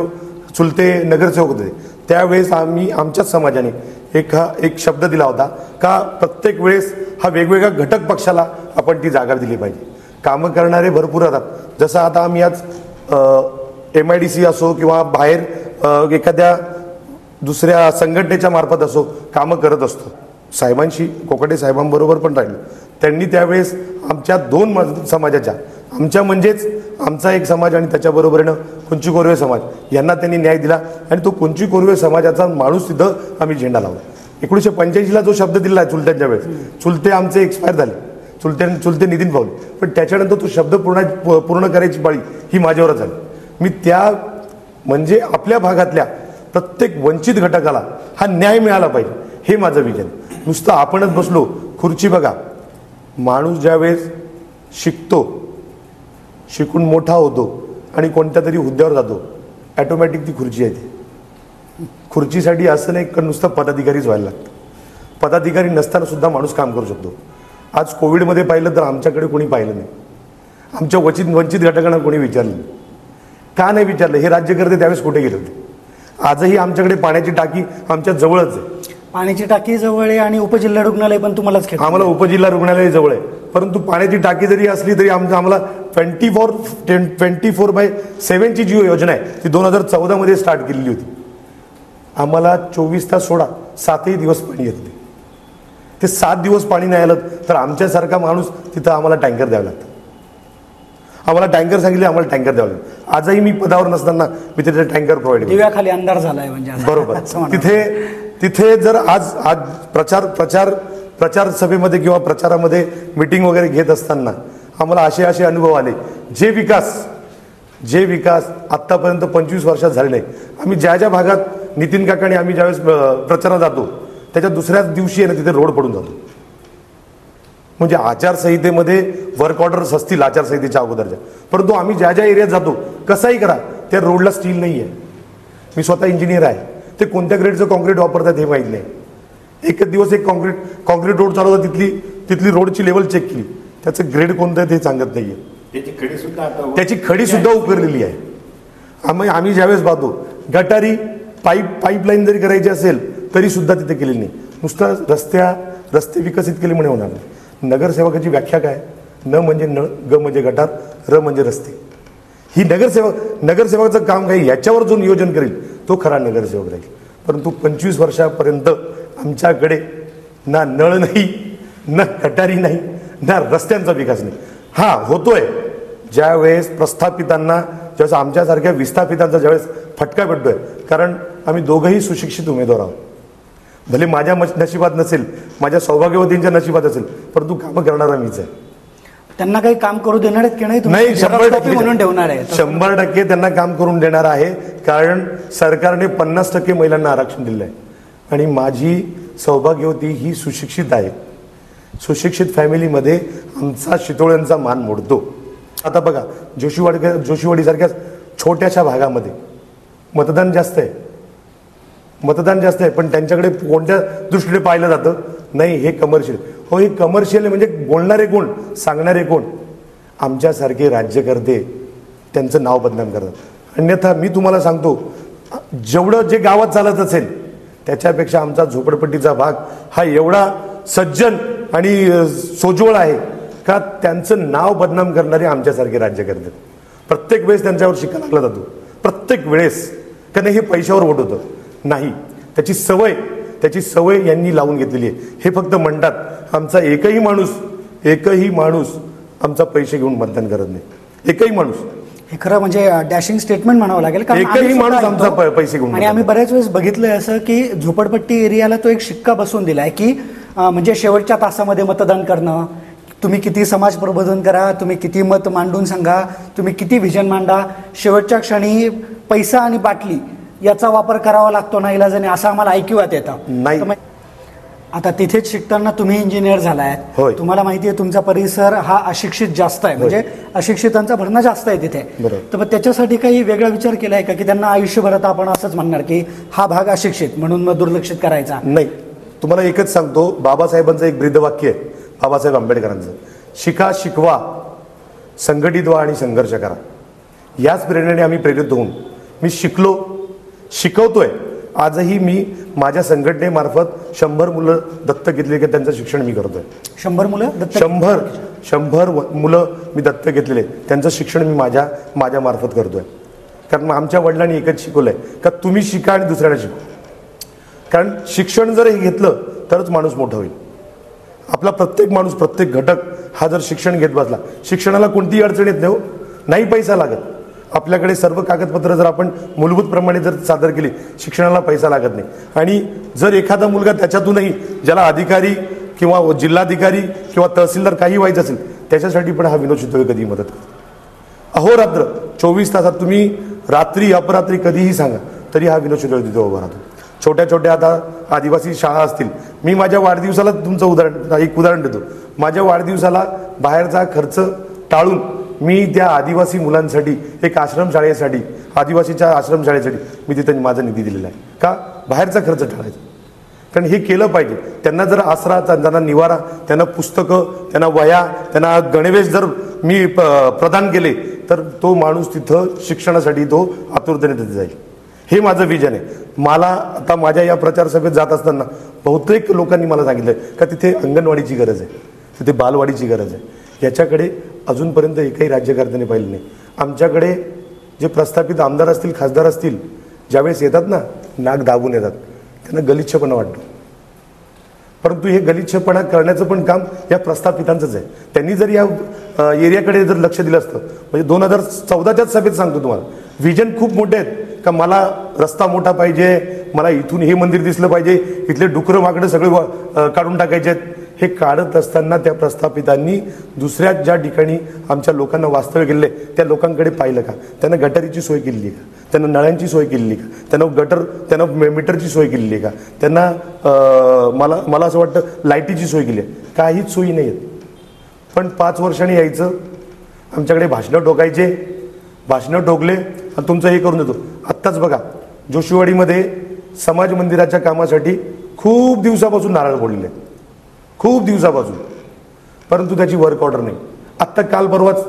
चुलते नगरसेवक होते त्यावेळेस आम्ही आमच्याच समाजाने एक शब्द दिला होता का प्रत्येक वेळेस हा वेगवेगळ्या घटक पक्षाला आपण ती जागा दिली पाहिजे. कामं करणारे भरपूर राहतात. जसं आता आम्ही आज MIDC असो किंवा बाहेर एखाद्या दुसऱ्या संघटनेच्या मार्फत असो कामं करत असतो. साहेबांशी, कोकाटे साहेबांबरोबर पण राहिलो. त्यांनी त्यावेळेस आमच्या 2 समाजाच्या, आमच्या म्हणजेच आमचा एक समाज आणि त्याच्याबरोबरीनं कुंची कोरवे समाज यांना त्यांनी न्याय दिला आणि तो कुंची कोरवे समाजाचा माणूस तिथं आम्ही झेंडा लावला. 1985ला जो शब्द दिला आहे चुलत्यांच्या वेळेस, चुलते आमचे एक्सपायर झाले, चुलते नितीन पावले, पण त्याच्यानंतर तो शब्द पूर्ण करायची पाळी ही माझ्यावरच झाली. मी म्हणजे आपल्या भागातल्या प्रत्येक वंचित घटकाला हा न्याय मिळाला पाहिजे, हे माझं विजन. नुसतं आपणच बसलो खुर्ची बघा, माणूस ज्यावेळेस शिकून मोठा होतो आणि कोणत्या तरी हुद्द्यावर जातो, ॲटोमॅटिक ती खुर्ची येते. खुर्चीसाठी असं नाही की नुसतं पदाधिकारीच व्हायला लागतं. पदाधिकारी नसताना सुद्धा माणूस काम करू शकतो. आज कोविडमध्ये पाहिलं तर आमच्याकडे कोणी पाहिलं नाही. आमच्या वंचित घटकांना कोणी विचारलं नाही. का नाही विचारलं? हे राज्यकर्ते त्यावेळेस कुठे गेले होते? आजही आमच्याकडे पाण्याची टाकी आमच्या जवळच आहे. पाण्याची टाकी जवळ आहे आणि उपजिल्हा रुग्णालय पण तुम्हालाच खेळ आम्हाला उपजिल्हा रुग्णालय जवळ आहे, परंतु पाण्याची टाकी जरी असली तरी आम्हाला 24/7ची जी योजना आहे ती 2014 मध्ये स्टार्ट केलेली होती. आम्हाला 24 तास सोडा 7ही दिवस पाणी येत नाही. ते 7 दिवस पाणी नाही आलं तर आमच्यासारखा माणूस तिथं आम्हाला टँकर द्यावं लागतं. आम्हाला टँकर सांगितले, आम्हाला टँकर द्यावं लागतं. आजही मी पदावर नसताना मी तिथे टँकर प्रोव्हाइड करतो. दिव्याखाली अंधार झालाय म्हणजे असं. बरोबर. असं म्हणा. तिथे जर आज प्रचार सभेमध्ये किंवा प्रचारामध्ये मीटिंग वगैरे घेत असताना आम्हाला असे अनुभव आले, जे विकास आतापर्यंत 25 वर्षात झाले नाही. आम्ही ज्या भागात नितीन काकाने आम्ही ज्यावेळेस प्रचारात जातो त्याच्या दुसऱ्याच दिवशी आहे ना तिथे रोड पडून जातो. म्हणजे आचारसंहितेमध्ये वर्क ऑर्डर्स असतील आचारसंहितेच्या अगोदरच्या, परंतु आम्ही ज्या एरियात जातो कसाही करा त्या रोडला स्टील नाही आहे. मी स्वतः इंजिनियर आहे, ते कोणत्या ग्रेडचं कॉन्क्रीट वापरतात हे माहीत नाही. एकच दिवस एक कॉन्क्रीट रोड चालवता, तिथली रोडची लेवल चेक केली, त्याचं ग्रेड कोणतं आहे ते सांगत नाहीये. त्याची खडी सुद्धा उकरलेली आहे. आम्ही ज्यावेळेस पाहतो गटारी पाईपलाईन जरी करायची असेल तरी सुद्धा तिथे केलेली नाही. नुसतं रस्ते विकसित केले म्हणे होणार नाही. नगरसेवकाची व्याख्या काय? न म्हणजे नळ, ग म्हणजे गटार, र म्हणजे रस्ते. ही नगरसेवकाचं काम काही याच्यावर जो नियोजन करेल तो खरा नगरसेवक राहील. परंतु 25 वर्षापर्यंत आमच्याकडे ना नळ नाही, ना गटारी नाही, ना रस्त्यांचा विकास नाही. हा होतोय ज्यावेळेस प्रस्थापितांना, ज्यावेळेस आमच्यासारख्या विस्थापितांचा ज्यावेळेस फटका पडतोय, कारण आम्ही दोघंही सुशिक्षित उमेदवार आहोत. भले माझ्या नशिबात नसेल, माझ्या सौभाग्यवतींच्या नशिबात असेल, परंतु कामं करणारा मीच आहे. त्यांना काही काम करू देणार आहेत की नाही? नाही, 100% म्हणून ठेवणार आहे. 100% त्यांना काम करून देणार आहे, कारण सरकारने 50% महिलांना आरक्षण दिलं आहे. आणि माझी सौभाग्यवती ही सुशिक्षित आहे. सुशिक्षित फॅमिलीमध्ये आमचा शितोळ्यांचा मान मोडतो. आता बघा, जोशीवाडीसारख्या छोट्याशा भागामध्ये मतदान जास्त आहे, पण त्यांच्याकडे कोणत्या दृष्टीने पाहिलं जातं? नाही, हे कमर्शियल. हो, हे कमर्शियल म्हणजे बोलणारे कोण, सांगणारे कोण? आमच्यासारखे राज्यकर्ते त्यांचं नाव बदनाम करतात. अन्यथा मी तुम्हाला सांगतो, जेवढं जे गावात चालत असेल त्याच्यापेक्षा आमचा झोपडपट्टीचा भाग हा एवढा सज्जन आणि सोज्वळ आहे का त्यांचं नाव बदनाम करणारे आमच्यासारखे राज्यकर्ते. प्रत्येक वेळेस त्यांच्यावर शिक्का लागला जातो, प्रत्येक वेळेस. कारण हे पैशावर वोट होतं नाही, त्याची सवय यांनी लावून घेतलेली आहे. हे फक्त म्हणतात, आमचा एकही माणूस आमचा पैसे घेऊन मतदान करत नाही. एकही माणूस. हे खरं म्हणजे डॅशिंग स्टेटमेंट म्हणावं लागेल. एकही माणूस आमचा पैसे घेऊन. आणि आम्ही बऱ्याच वेळेस बघितलंय असं की झोपडपट्टी एरियाला तो एक शिक्का बसवून दिलाय की म्हणजे शेवटच्या तासामध्ये मतदान करणं, तुम्ही किती समाज प्रबोधन करा, तुम्ही किती मत मांडून सांगा, तुम्ही किती व्हिजन मांडा, शेवटच्या क्षणी पैसा आणि बाटली याचा वापर करावा लागतो ना इलाजाने, असं आम्हाला ऐकिवात येतं. नाही. आता तिथेच शिकताना तुम्ही इंजिनियर झालाय, तुम्हाला माहिती आहे तुमचा परिसर हा अशिक्षित जास्त आहे, म्हणजे अशिक्षितांचा भरणा जास्त आहे तिथे. तर मग त्याच्यासाठी काही वेगळा विचार केलाय का की त्यांना आयुष्यभर आता आपण असंच म्हणणार की हा भाग अशिक्षित म्हणून मग दुर्लक्षित करायचा? नाही, तुम्हाला एकच सांगतो, बाबासाहेबांचं एक ब्रीदवाक्य आहे, बाबासाहेब आंबेडकरांचं, शिका, शिकवा, संघटित व्हा आणि संघर्ष करा. याच प्रेरणेने आम्ही प्रेरित होऊन मी शिकवतोय. आजही मी माझ्या संघटनेमार्फत 100 मुलं दत्तक घेतले की त्यांचं शिक्षण मी करतोय. 100 मुलं दत्तक? 100 मुलं मी दत्तक घेतलेले, त्यांचं शिक्षण मी माझ्या मार्फत करतोय. कारण आमच्या वडिलांनी एकच शिकवलंय का तुम्ही शिका आणि दुसऱ्याला शिकवा. कारण शिक्षण जर हे घेतलं तरच माणूस मोठा होईल. आपला प्रत्येक माणूस, प्रत्येक घटक हा जर शिक्षण घेत बसला, शिक्षणाला कोणतीही अडचण येत नाही पैसा लागत. आपल्याकडे सर्व कागदपत्र जर आपण मूलभूत प्रमाणे जर सादर केली, शिक्षणाला पैसा लागत नाही. आणि जर एखादा मुलगा त्याच्यातूनही ज्याला अधिकारी किंवा जिल्हाधिकारी किंवा तहसीलदार काही व्हायचं असेल, त्याच्यासाठी पण हा विनोद शितोळे कधीही मदत करतो. अहोरात्र 24 तासात तुम्ही रात्री अपरात्री कधीही सांगा तरी हा विनोद शितोळे तिथे उभा राहतो. छोट्या आता आदिवासी शाळा असतील, मी माझ्या वाढदिवसाला तुमचं एक उदाहरण देतो. माझ्या वाढदिवसाला बाहेरचा खर्च टाळून मी त्या आदिवासी मुलांसाठी एक आश्रमशाळेसाठी, आदिवासीच्या आश्रमशाळेसाठी मी तिथे माझा निधी दिलेला आहे. का? बाहेरचा खर्च टाळायचा. कारण हे केलं पाहिजे. त्यांना जर आसरा, त्यांना निवारा, त्यांना पुस्तकं, त्यांना वह्या, त्यांना गणवेश जर मी प्रदान केले तर तो माणूस तिथं शिक्षणासाठी तो आतुरतेने तिथे जाईल. हे माझं विजन आहे. मला आता माझ्या या प्रचार सभेत जात असताना बहुतेक लोकांनी मला सांगितलं का तिथे अंगणवाडीची गरज आहे, तिथे बालवाडीची गरज आहे. याच्याकडे अजूनपर्यंत एकही राज्यकर्त्याने पाहिलं नाही. आमच्याकडे जे प्रस्थापित आमदार असतील, खासदार असतील, ज्यावेळेस येतात ना, नाक दाबून येतात, त्यांना गलिच्छपणा वाटतो. परंतु हे गलिच्छपणा करण्याचं पण काम या प्रस्थापितांचंच आहे. त्यांनी जर या एरियाकडे जर लक्ष दिलं असतं, म्हणजे 2014च्याच सभेत सांगतो तुम्हाला, विजन खूप मोठे आहेत का मला रस्ता मोठा पाहिजे, मला इथून हे मंदिर दिसलं पाहिजे, इथले डुकरं माकडं सगळे काढून टाकायचे आहेत. हे काढत असताना त्या प्रस्थापितांनी दुसऱ्या ज्या ठिकाणी आमच्या लोकांना वास्तव्य केले त्या लोकांकडे पाहिलं का? त्यांना गटारीची सोय केलेली का? त्यांना नळ्यांची सोय केलेली का? त्यांना मीटरची सोय केलेली आहे का? त्यांना मला असं वाटतं लाईटीची सोय केली आहे? काहीच सोयी नाही आहेत. पण 5 वर्षांनी यायचं, आमच्याकडे भाषणं ठोकायचे, भाषणं ठोकले आणि तुमचं हे करून देतो. आत्ताच बघा, जोशीवाडीमध्ये समाज मंदिराच्या कामासाठी खूप दिवसापासून नारळ फोडलेले आहेत, खूप दिवसापासून, परंतु त्याची वर्क ऑर्डर नाही. आत्ता काल परवाच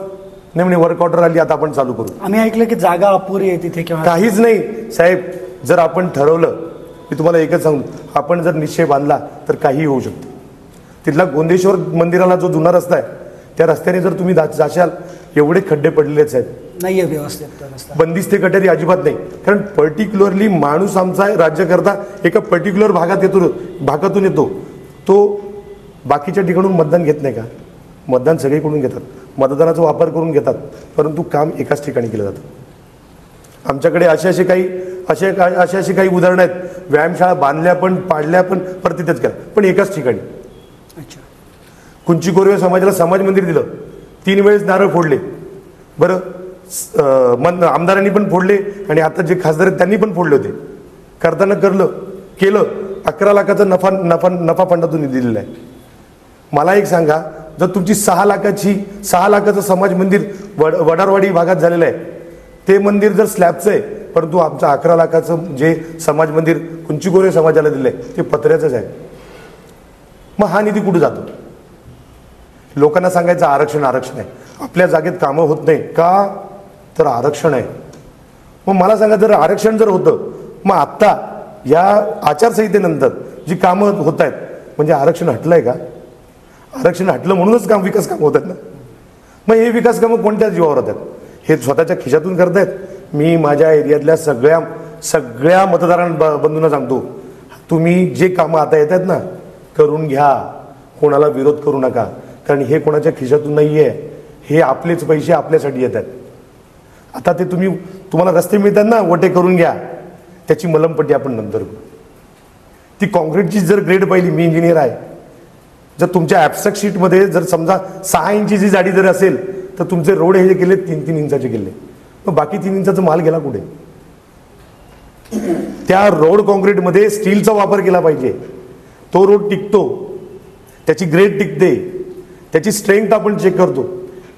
नाही म्हणे वर्क ऑर्डर आली, आता आपण चालू करू. आम्ही ऐकलं की जागा अपुरी आहे तिथे किंवा काहीच नाही साहेब. जर आपण ठरवलं, मी तुम्हाला एकच सांगू, आपण जर निश्चय बांधला तर काहीही होऊ शकतं. तिथला गोंदेश्वर मंदिराला जो जुना रस्ता आहे, त्या रस्त्याने जर तुम्ही जाशाल, एवढे खड्डे पडलेलेच आहेत, नाहीये व्यवस्थित रस्ता. बंदिस्ते गटारी अजिबात नाही. कारण पर्टिक्युलरली माणूस आमचा राज्यकर्ता एका पर्टिक्युलर भागातून येतो, तो बाकीच्या ठिकाणून मतदान घेत नाही का? मतदान सगळीकडून घेतात, मतदानाचा वापर करून घेतात, परंतु काम एकाच ठिकाणी केलं जातं. आमच्याकडे अशी काही उदाहरणं आहेत. व्यायामशाळा बांधल्या पण, पाडल्या पण, परत तिथेच केल्या, पण एकाच ठिकाणी. अच्छा. कुंची कोरवे समाजाला समाज मंदिर दिलं, 3 वेळेस नारळ फोडले. बरं, आमदारांनी पण फोडले आणि आता जे खासदार आहेत त्यांनी पण फोडले होते. करताना केलं 11 लाखाचा नफा फंडातून दिलेला आहे. मला एक सांगा, जर तुमची 6 लाखाचं समाज मंदिर वडारवाडी भागात झालेलं आहे, ते मंदिर जर स्लॅबचं आहे, परंतु आमचं 11 लाखाचं जे समाज मंदिर कुंची कोरवे समाजाला दिलंय ते पत्र्याचंच आहे, मग हा निधी कुठे जातो? लोकांना सांगायचं आरक्षण आहे. आपल्या जागेत कामं होत नाही का? तर आरक्षण आहे. मग मला सांगा, जर आरक्षण जर होतं, मग आत्ता या आचारसंहितेनंतर जी कामं होत आहेत, म्हणजे आरक्षण हटलंय का? आरक्षण हटलं म्हणूनच विकास कामं होत आहेत ना. मग हे विकास कामं कोणत्या जीवावर होतात? हे स्वतःच्या खिशातून करतायत. मी माझ्या एरियातल्या सगळ्या मतदारांबंधूंना सांगतो, तुम्ही जे कामं आता येत आहेत ना, करून घ्या, कोणाला विरोध करू नका. कारण हे कोणाच्या खिशातून नाही आहे, हे आपलेच पैसे आपल्यासाठी येतात. आता ते तुम्हाला रस्ते मिळतात ना, वटे करून घ्या, त्याची मलमपट्टी आपण नंतर करू. ती कॉन्क्रीटची जर ग्रेड पाहिली, मी इंजिनियर आहे, जर तुमच्या ॲब्स्ट्रॅक्ट शीटमध्ये जर समजा 6 इंचीची जाडी जर असेल, तर तुमचे रोड हे जे केले 3-3 इंचाचे केले, मग बाकी 3 इंचाचा माल गेला कुठे? त्या रोड कॉन्क्रीटमध्ये स्टीलचा वापर केला पाहिजे, तो रोड टिकतो, त्याची ग्रेड टिकते, त्याची स्ट्रेंथ आपण चेक करतो.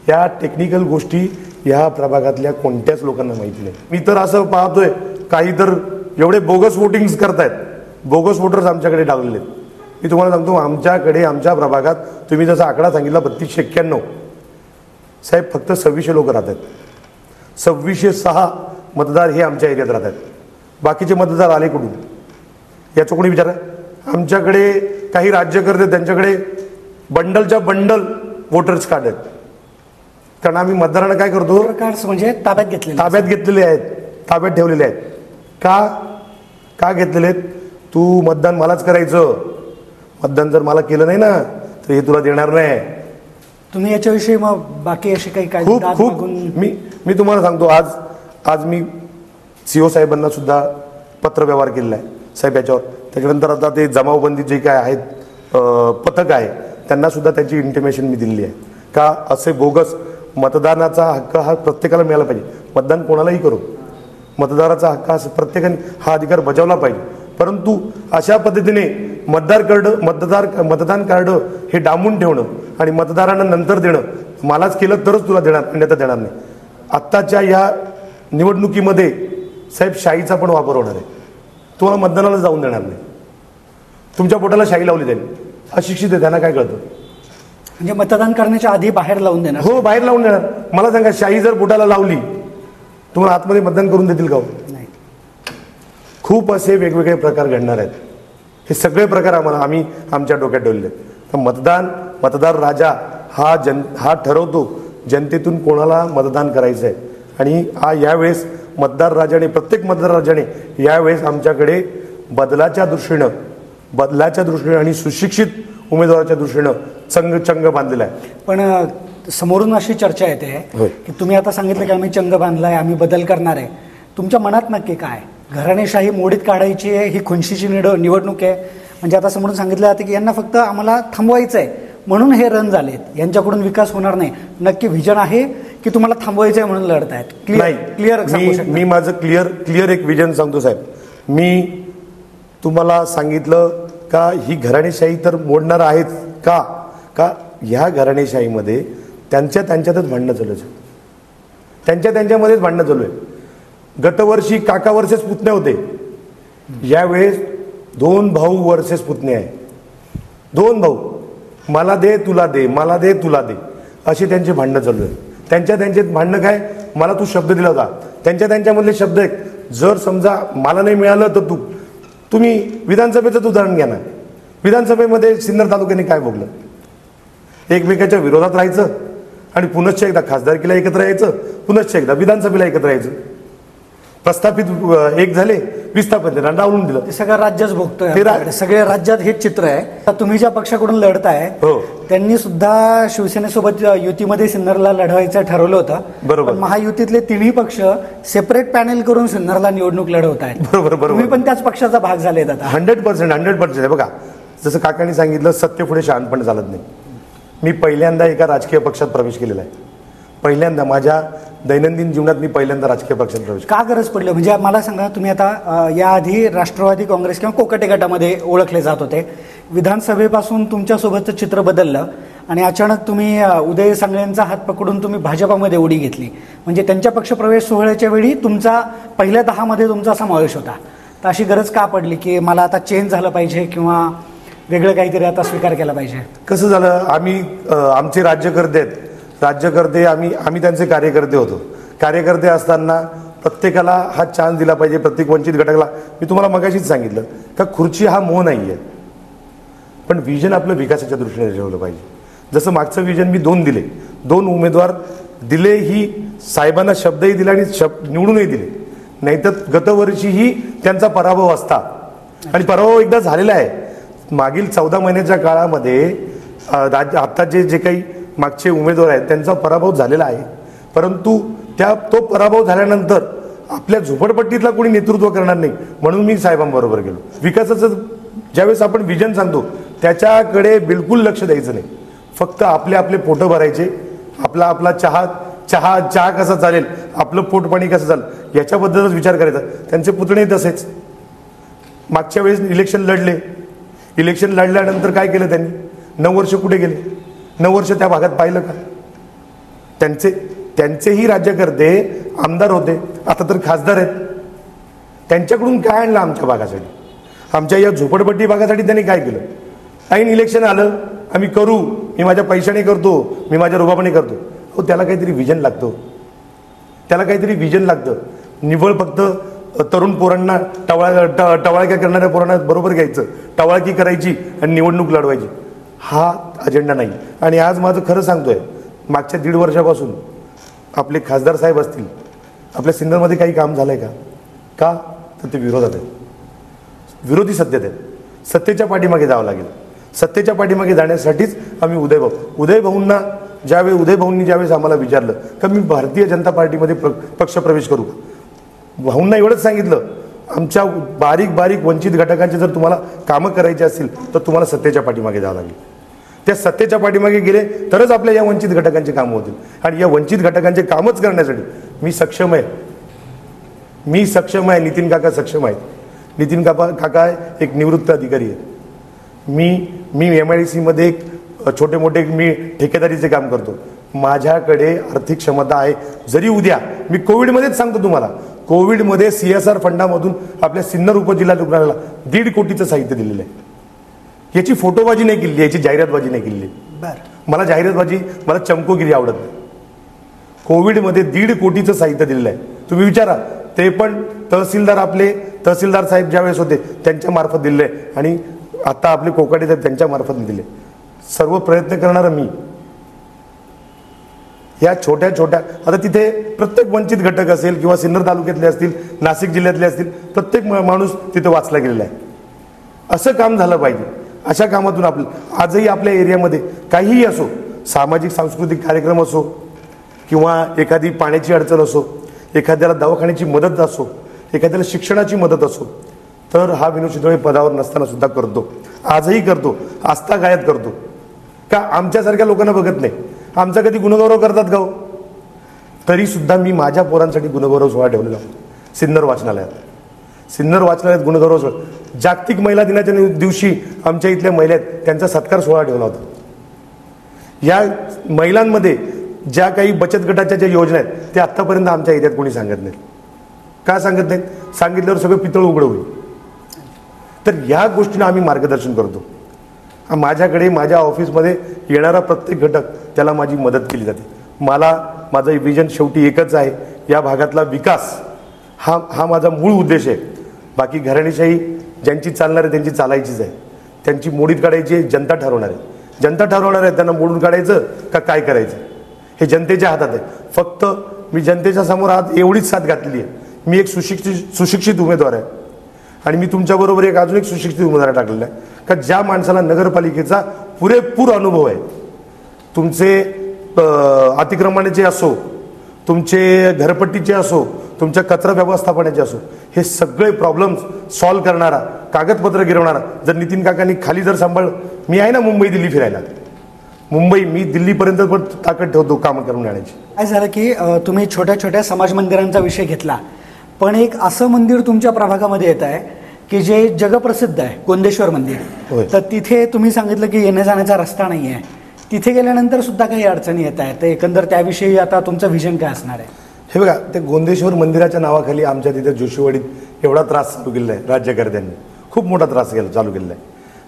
या टेक्निकल गोष्टी या प्रभागातल्या कोणत्याच लोकांना माहिती नाही. मी तर असं पाहतोय, काही तर एवढे बोगस वोटिंग्स करतायत, बोगस वोटर्स आमच्याकडे डावलेले आहेत. मी तुम्हाला सांगतो, आमच्या प्रभागात तुम्ही जसा आकडा सांगितला 3291, साहेब फक्त 2600 लोक राहतात. 2606 मतदार हे आमच्या एरियात राहतात. बाकीचे मतदार आले कुठून? याचं कोणी विचार? आमच्याकडे काही राज्यकर्ते, त्यांच्याकडे बंडलच्या बंडल वोटर्स कार्ड आहेत. कारण आम्ही मतदारांना काय करतो, म्हणजे ताब्यात घेतलेले आहेत, ताब्यात ठेवलेले आहेत. का घेतलेले आहेत? तू मतदान मलाच करायचं, मतदान जर मला केलं नाही ना, तर हे तुला देणार नाही. तुम्ही याच्याविषयी मग बाकी असे काही खूप मी तुम्हाला सांगतो, आज मी CO साहेबांना सुद्धा पत्रव्यवहार केलेला आहे साहेब याच्यावर. त्याच्यानंतर आता ते जमावबंदी जे काय आहेत पथक आहे, त्यांना सुद्धा त्याची इंटिमेशन मी दिलेली आहे. का असे बोगस मतदानाचा हक्क हा प्रत्येकाला मिळाला पाहिजे. मतदान कोणालाही करू, मतदाराचा हक्क हा प्रत्येकाने हा अधिकार बजावला पाहिजे. परंतु अशा पद्धतीने मतदान कार्ड हे डांबून ठेवणं आणि मतदारांना नंतर देणं, मलाच केलं तरच तुला देणार, अन्यथा देणार नाही. आत्ताच्या या निवडणुकीमध्ये साहेब शाईचा पण वापर होणार आहे. तुम्हाला मतदानाला जाऊन देणार नाही, तुमच्या पोटाला शाई लावली जाईल. अशिक्षित आहे, त्यांना काय कळतं? म्हणजे मतदान करण्याच्या आधी बाहेर लावून देणार? हो, बाहेर लावून देणार. मला सांगा, शाई जर पोटाला लावली, तुम्हाला आतमध्ये मतदान करून देतील का? नाही. खूप असे वेगवेगळे प्रकार घडणार आहेत. हे सगळे प्रकार आम्ही आमच्या डोक्यात ठेवलेले आहेत. तर मतदार राजा हा ठरवतो जनतेतून कोणाला मतदान करायचं आहे. आणि यावेळेस मतदार राजाने, प्रत्येक मतदार राजाने यावेळेस आमच्याकडे बदलाच्या दृष्टीनं आणि सुशिक्षित उमेदवाराच्या दृष्टीनं चंग बांधलेला आहे. पण समोरून अशी चर्चा येते की तुम्ही आता सांगितलं की आम्ही चंग बांधलाय, आम्ही बदल करणार आहे. तुमच्या मनात नक्की काय? घराणेशाही मोडीत काढायची आहे, ही खुनशीची निवडणूक आहे? म्हणजे आता समोरून सांगितलं जातं की यांना फक्त आम्हाला थांबवायचं आहे म्हणून हे रन झालेत, यांच्याकडून विकास होणार नाही. नक्की व्हिजन आहे की तुम्हाला थांबवायचं आहे म्हणून लढतायत? क्लिअर. मी माझं क्लिअर एक विजन सांगतो साहेब. मी तुम्हाला सांगितलं का ही घराणेशाही तर मोडणार आहेत का ह्या घराणेशाहीमध्ये त्यांच्यातच भांडणं चालू आहे. त्यांच्यामध्येच भांडणं चालू आहे. गतवर्षी काका वर्सेस पुतणे होते, यावेळेस 2 भाऊ वर्सेस पुतणे आहे. 2 भाऊ, मला दे तुला दे, मला दे तुला दे, अशी त्यांची भांडणं चालू आहे. त्यांचे भांडणं काय? मला तू शब्द दिला होता, त्यांच्यामधले शब्द आहेत. जर समजा मला नाही मिळालं तर तुम्ही विधानसभेचं उदाहरण घ्या ना. विधानसभेमध्ये सिन्नर तालुक्याने काय भोगलं? एकमेकाच्या विरोधात राहायचं आणि पुनश्च एकदा खासदारकीला एकत्र यायचं, पुनश्च एकदा विधानसभेला एकत्र यायचं. प्रस्थापित एक झाले, विस्थापित डावलून दिलं. ते सगळं राज्यच भोगतोय. सगळ्या राज्यात हेच चित्र आहे. तुम्ही ज्या पक्षाकडून लढताय त्यांनी सुद्धा शिवसेनेसोबत युतीमध्ये सिन्नरला लढवायचं ठरवलं होतं. बरोबर. महायुतीतले तिन्ही पक्ष सेपरेट पॅनेल करून सिन्नरला निवडणूक लढवत आहेत. बरोबर. तुम्ही पण त्याच पक्षाचा भाग झालेत आता. 100% बघा, जसं काकांनी सांगितलं, सत्य पुढे शहाणपण चालत नाही. मी पहिल्यांदा एका राजकीय पक्षात प्रवेश केलेला आहे. पहिल्यांदा माझ्या दैनंदिन जीवनात मी पहिल्यांदा राजकीय पक्षात प्रवेश. का गरज पडली? म्हणजे मला सांगा, तुम्ही आता याआधी राष्ट्रवादी काँग्रेस किंवा कोकटे गटामध्ये ओळखले जात होते. विधानसभेपासून तुमच्यासोबतचं चित्र बदललं आणि अचानक तुम्ही उदय सांगळेंचा हात पकडून तुम्ही भाजपामध्ये उडी घेतली. म्हणजे त्यांच्या पक्षप्रवेश सोहळ्याच्या वेळी तुमचा पहिल्या 10 मध्ये तुमचा समावेश होता. तर अशी गरज का पडली की मला आता चेंज झालं पाहिजे किंवा वेगळं काहीतरी आता स्वीकार केला पाहिजे? कसं झालं, आमचे राज्यकर्ते आम्ही त्यांचे कार्यकर्ते होतो. कार्यकर्ते असताना प्रत्येकाला हा चान्स दिला पाहिजे, प्रत्येक वंचित घटकाला. मी तुम्हाला मगाशीच सांगितलं का खुर्ची हा मोह नाही आहे, पण विजन आपलं विकासाच्या दृष्टीने ठेवलं पाहिजे. जसं मागचं विजन मी 2 दिले, 2 उमेदवार दिले, ही साहेबांना शब्दही दिला आणि निवडूनही दिले. नाहीतर गतवर्षीही त्यांचा पराभव असता आणि पराभव एकदा झालेला आहे. मागील 14 महिन्याच्या काळामध्ये आता जे काही मागचे उमेदवार आहेत त्यांचा पराभव झालेला आहे. परंतु तो पराभव झाल्यानंतर आपल्या झोपडपट्टीतला कोणी नेतृत्व करणार नाही म्हणून मी साहेबांबरोबर गेलो. विकासाचं ज्यावेळेस आपण विजन सांगतो त्याच्याकडे बिलकुल लक्ष द्यायचं नाही. फक्त आपले पोटं भरायचे, आपला चहा कसा चालेल, आपलं पोटपाणी कसं चालेल याच्याबद्दलच विचार करायचा. त्यांचे पुतणे तसेच मागच्या वेळेस इलेक्शन लढल्यानंतर काय केलं त्यांनी? 9 वर्ष कुठे गेले? 9 वर्ष त्या भागात पाहिलं का? त्यांचेही राज्यकर्ते आमदार होते, आता तर खासदार आहेत. त्यांच्याकडून काय आणलं आमच्या भागासाठी? आमच्या या झोपडपट्टी भागासाठी त्यांनी काय केलं? ऐन इलेक्शन आलं, आम्ही करू, मी माझ्या पैशाने करतो, मी माझ्या रुबाबाने करतो. हो, त्याला काहीतरी विजन लागतं. निव्वळ फक्त तरुण पोरांना टवाळक्या करणाऱ्या पोरांना बरोबर घ्यायचं, टवाळकी करायची आणि निवडणूक लढवायची, हा अजेंडा नाही. आणि आज माझं खरं सांगतोय, मागच्या 1.5 वर्षापासून आपले खासदार साहेब असतील, आपल्या सिन्नरमध्ये काही काम झालंय का? तर ते विरोधात आहेत, विरोधी सत्तेत आहेत. सत्तेच्या पाठीमागे जावं लागेल. सत्तेच्या पाठीमागे जाण्यासाठीच आम्ही उदय भाऊंनी ज्यावेळेस आम्हाला विचारलं का मी भारतीय जनता पार्टीमध्ये पक्षप्रवेश करू का, भाऊंना एवढंच सांगितलं, आमच्या बारीक वंचित घटकांचे जर तुम्हाला कामं करायची असतील तर तुम्हाला सत्तेच्या पाठीमागे जावं लागेल. त्या सत्तेच्या पाठीमागे गेले तरच आपल्या या वंचित घटकांचे कामं होतील. आणि या वंचित घटकांचे कामच करण्यासाठी मी सक्षम आहे. नितीन काका सक्षम आहेत. नितीन काका एक निवृत्त अधिकारी आहेत. मी MIDC मध्ये एक छोटे मोठे मी ठेकेदारीचे काम करतो. माझ्याकडे आर्थिक क्षमता आहे. जरी उद्या मी कोविडमध्येच सांगतो तुम्हाला, कोविडमध्ये CSR फंडामधून आपल्या सिन्नर उपजिल्हा रुग्णालयाला 1.5 कोटीचं साहित्य दिलेलं आहे. याची फोटोबाजी नाही केली, याची जाहिरातबाजी नाही केली. मला चमकोगिरी आवडत नाही. कोविडमध्ये 1.5 कोटीचं साहित्य दिलेलं आहे. तुम्ही विचारा ते पण तहसीलदार साहेब ज्यावेळेस होते त्यांच्या मार्फत दिले आणि आता आपले कोकाटे साहेब त्यांच्या मार्फत दिले. सर्व प्रयत्न करणारं मी. या छोट्या आता तिथे प्रत्येक वंचित घटक असेल किंवा सिन्नर तालुक्यातले असतील, नाशिक जिल्ह्यातले असतील, प्रत्येक माणूस तिथे वाचला गेलेला आहे. असं काम झालं पाहिजे. अशा कामातून आजही आपल्या एरियामध्ये काहीही असो, सामाजिक सांस्कृतिक कार्यक्रम असो किंवा एखादी पाण्याची अडचण असो, एखाद्याला दवाखान्याची मदत असो, एखाद्याला शिक्षणाची मदत असो, तर हा विनोद शितोळे पदावर नसताना सुद्धा करतो. आजही करतो, आस्थागायत करतो. का आमच्यासारख्या लोकांना बघत नाही. आमचा कधी गुणगौरव करतात का हो? तरी सुद्धा मी माझ्या पोरांसाठी गुणगौरव सोहळा ठेवलेला होता सिन्नर वाचनालयात गुणगौरव सोहळा. जागतिक महिला दिनाच्या दिवशी आमच्या इथल्या महिला आहेत त्यांचा सत्कार सोहळा ठेवला होता. या महिलांमध्ये ज्या काही बचत गटाच्या ज्या योजना आहेत त्या आत्तापर्यंत आमच्या एरियात कोणी सांगत नाहीत. का सांगत नाहीत? सांगितल्यावर सगळं पितळ उघडं होईल. तर या गोष्टींना आम्ही मार्गदर्शन करतो. माझ्याकडे माझ्या ऑफिसमध्ये येणारा प्रत्येक घटक त्याला माझी मदत केली जाते. माझं विजन शेवटी एकच आहे, या भागातला विकास हा माझा मूळ उद्देश आहे. बाकी घराणेशाही ज्यांची चालणार आहे त्यांची चालायचीच आहे. त्यांची मोडीत काढायची जनता ठरवणार आहे. त्यांना मोडून काढायचं का काय करायचं हे जनतेच्या हातात आहे. फक्त मी जनतेच्या समोर आज एवढीच साथ घातलेली आहे. मी एक सुशिक्षित उमेदवार आहे आणि मी तुमच्याबरोबर अजून एक सुशिक्षित उमेदवार टाकलेला आहे का ज्या माणसाला नगरपालिकेचा पुरेपूर अनुभव आहे. तुमचे अतिक्रमणाचे असो, तुमचे घरपट्टीचे असो, तुमच्या कचरा व्यवस्थापनाचे असो, हे सगळे प्रॉब्लेम्स सॉल्व्ह करणारा, कागदपत्र गिरवणारा जर नितीन काकांनी खाली जर सांभाळलं, मी आहे ना मुंबई दिल्ली फिरायला, मी दिल्लीपर्यंत पण ताकद ठेवतो कामं करून आणण्याची. काय झालं की तुम्ही छोट्या समाज मंदिरांचा विषय घेतला, पण एक असं मंदिर तुमच्या प्रभागामध्ये येत आहे की जे जगप्रसिद्ध आहे, गोंदेश्वर मंदिर. तर तिथे तुम्ही सांगितलं की येण्या जाण्याचा रस्ता नाही आहे. तिथे गेल्यानंतर सुद्धा काही अडचणी येत आहेत. तर एकंदर त्याविषयी आता तुमचं विजन काय असणार आहे? हे बघा, ते गोंदेश्वर मंदिराच्या नावाखाली आमच्या तिथे जोशीवाडीत एवढा त्रास चालू केलेला आहे राज्यकर्त्यांनी. खूप मोठा त्रास चालू केलेला आहे.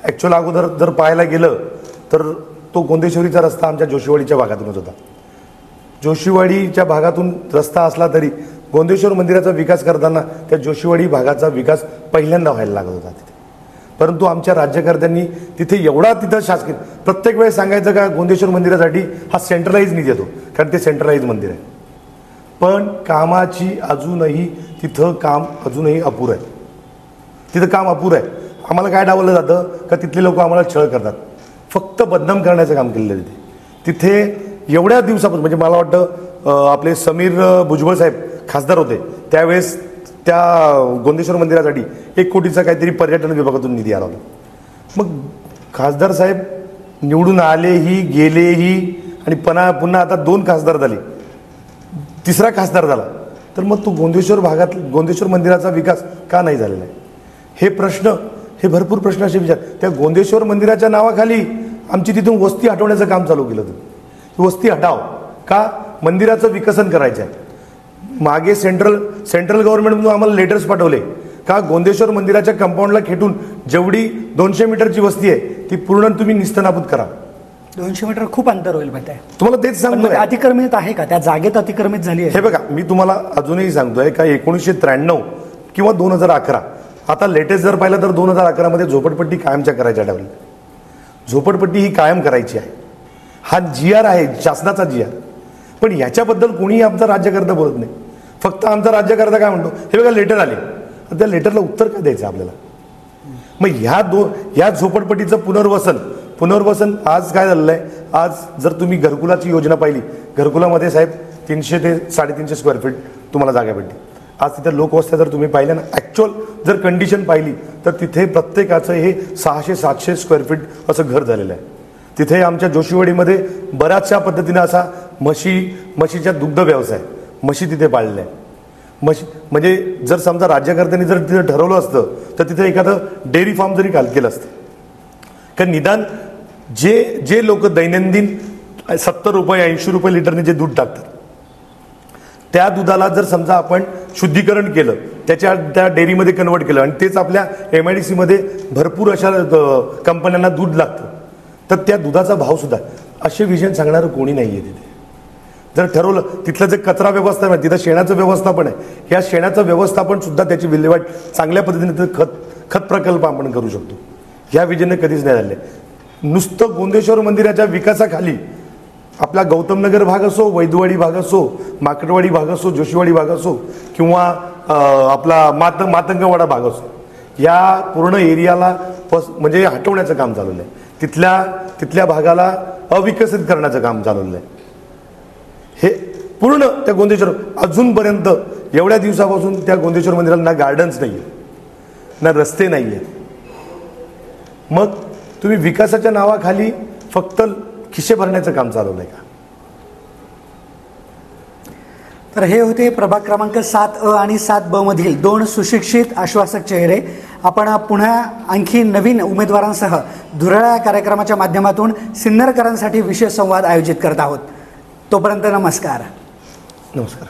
ॲक्च्युअल अगोदर जर पाहायला गेलं तर तो गोंदेश्वरीचा रस्ता आमच्या जोशीवाडीच्या भागातूनच होता. जोशीवाडीच्या भागातून रस्ता असला तरी गोंदेश्वर मंदिराचा विकास करताना त्या जोशीवाडी भागाचा विकास पहिल्यांदा व्हायला लागत होता तिथे. परंतु आमच्या राज्यकर्त्यांनी तिथं शासकीय प्रत्येक वेळेस सांगायचं का गोंदेश्वर मंदिरासाठी हा सेंट्रलाइज निधी येतो, कारण ते सेंट्रलाइज मंदिर आहे. पण कामाची तिथं काम अजूनही अपुरं आहे. तिथं काम अपुरं आहे. आम्हाला काय डावलं जातं का तिथले लोक आम्हाला छळ करतात. फक्त बदनाम करण्याचं काम केलेलं आहे तिथे. एवढ्या दिवसापासून म्हणजे मला वाटतं आपले समीर भुजबळ साहेब खासदार होते त्यावेळेस त्या गोंदेश्वर मंदिरासाठी 1 कोटीचा काहीतरी पर्यटन विभागातून निधी आला होता. मग खासदार साहेब निवडून आलेही गेलेही आणि पुन्हा आता 2 खासदार झाले, 3रा खासदार झाला. तर मग तो गोंदेश्वर मंदिराचा विकास का नाही झालेला आहे? हे भरपूर प्रश्न असे विचार. त्या गोंदेश्वर मंदिराच्या नावाखाली आमची तिथून वस्ती हटवण्याचं काम चालू केलं होतं. वस्ती हटाव का? मंदिराचं विकसन करायचं आहे. मागे सेंट्रल गव्हर्नमेंटमधून आम्हाला लेटर्स पाठवले का गोंदेश्वर मंदिराच्या कंपाऊंडला खेटून जेवढी 200 मीटरची वस्ती आहे ती पूर्ण तुम्ही निस्तनाबूत करा. 200 मीटर खूप अंतर होईल माहिती आहे तुम्हाला. तेच सांगतोय. अतिक्रमित आहे का? त्या जागेत अतिक्रमित झाली आहे. हे बघा, मी तुम्हाला अजूनही सांगतोय का 1993 किंवा 2011, आता लेटेस्ट जर पाहिलं तर 2011 मध्ये झोपडपट्टी कायमच्या करायच्या ठरवली. झोपडपट्टी ही कायम करायची आहे. हा GR आहे, शासनाचा GR. पण याच्याबद्दल कोणीही आमचा राज्यकर्ता बोलत नाही. फक्त आमचा राज्यकर्ता काय म्हणतो, हे बघा लेटर आले, त्या लेटरला उत्तर काय द्यायचं आपल्याला? मग ह्या झोपडपट्टीचं पुनर्वसन आज काय झालेलं आहे? आज जर तुम्ही घरकुलाची योजना पाहिली, घरकुलामध्ये साहेब 300 ते 350 स्क्वेअर फीट तुम्हाला जागा भेटते. आज तिथे लोकवस्त्या जर तुम्ही पाहिल्या ना, ॲक्च्युअल जर कंडिशन पाहिली तर तिथे प्रत्येकाचं हे 600-700 स्क्वेअर फीट असं घर झालेलं आहे. तिथे आमच्या जोशीवाडीमध्ये बऱ्याचशा पद्धतीने असा म्हशीच्या दुग्ध व्यवसाय, म्हशी तिथे पाळलेल्या आहे. म्हणजे जर समजा राज्यकर्त्यांनी जर तिथे ठरवलं असतं तर तिथे एखादं डेअरी फार्म जरी केलं असतं. कारण निदान जे लोक दैनंदिन 70 रुपये 80 रुपये लिटरने जे दूध टाकतात त्या दुधाला जर समजा आपण शुद्धीकरण केलं, त्या डेअरीमध्ये कन्वर्ट केलं आणि तेच आपल्या MIDC मध्ये भरपूर अशा कंपन्यांना दूध लागतं, तर त्या दुधाचा भाव सुद्धा, असे विजन सांगणारं कोणी नाही आहे तिथे. जर ठरवलं तिथलं जे कचरा व्यवस्थापन आहे, तिथं शेणाचं व्यवस्थापन आहे, या शेणाचं व्यवस्थापन सुद्धा त्याची विल्हेवाट चांगल्या पद्धतीने तिथं खत प्रकल्प आपण करू शकतो. ह्या विजनने कधीच नाही झाले. नुसतं गोंदेश्वर मंदिराच्या विकासाखाली आपला गौतमनगर भाग असो, वैदवाडी भाग असो, माकडवाडी भाग असो, जोशीवाडी भाग असो किंवा आपला मातंगवाडा भाग असो, या पूर्ण एरियाला म्हणजे हटवण्याचं काम चालवलं आहे. तिथल्या भागाला अविकसित करण्याचं काम चालवलं आहे. हे पूर्ण त्या गोंदेश्वर अजूनपर्यंत एवढ्या दिवसापासून त्या गोंदेश्वर मंदिराला ना गार्डन्स नाही आहे, ना रस्ते नाही आहेत. मग तुम्ही विकासाच्या नावाखाली फक्त खिशे भरण्याचं काम चालवलंय का? तर हे होते प्रभाग क्रमांक 7A आणि 7B मधील 2 सुशिक्षित आश्वासक चेहरे. आपण पुन्हा आणखी नवीन उमेदवारांसह धुरळा कार्यक्रमाच्या माध्यमातून सिन्नरकरांसाठी विशेष संवाद आयोजित करत आहोत. तोपर्यंत नमस्कार. नमस्कार.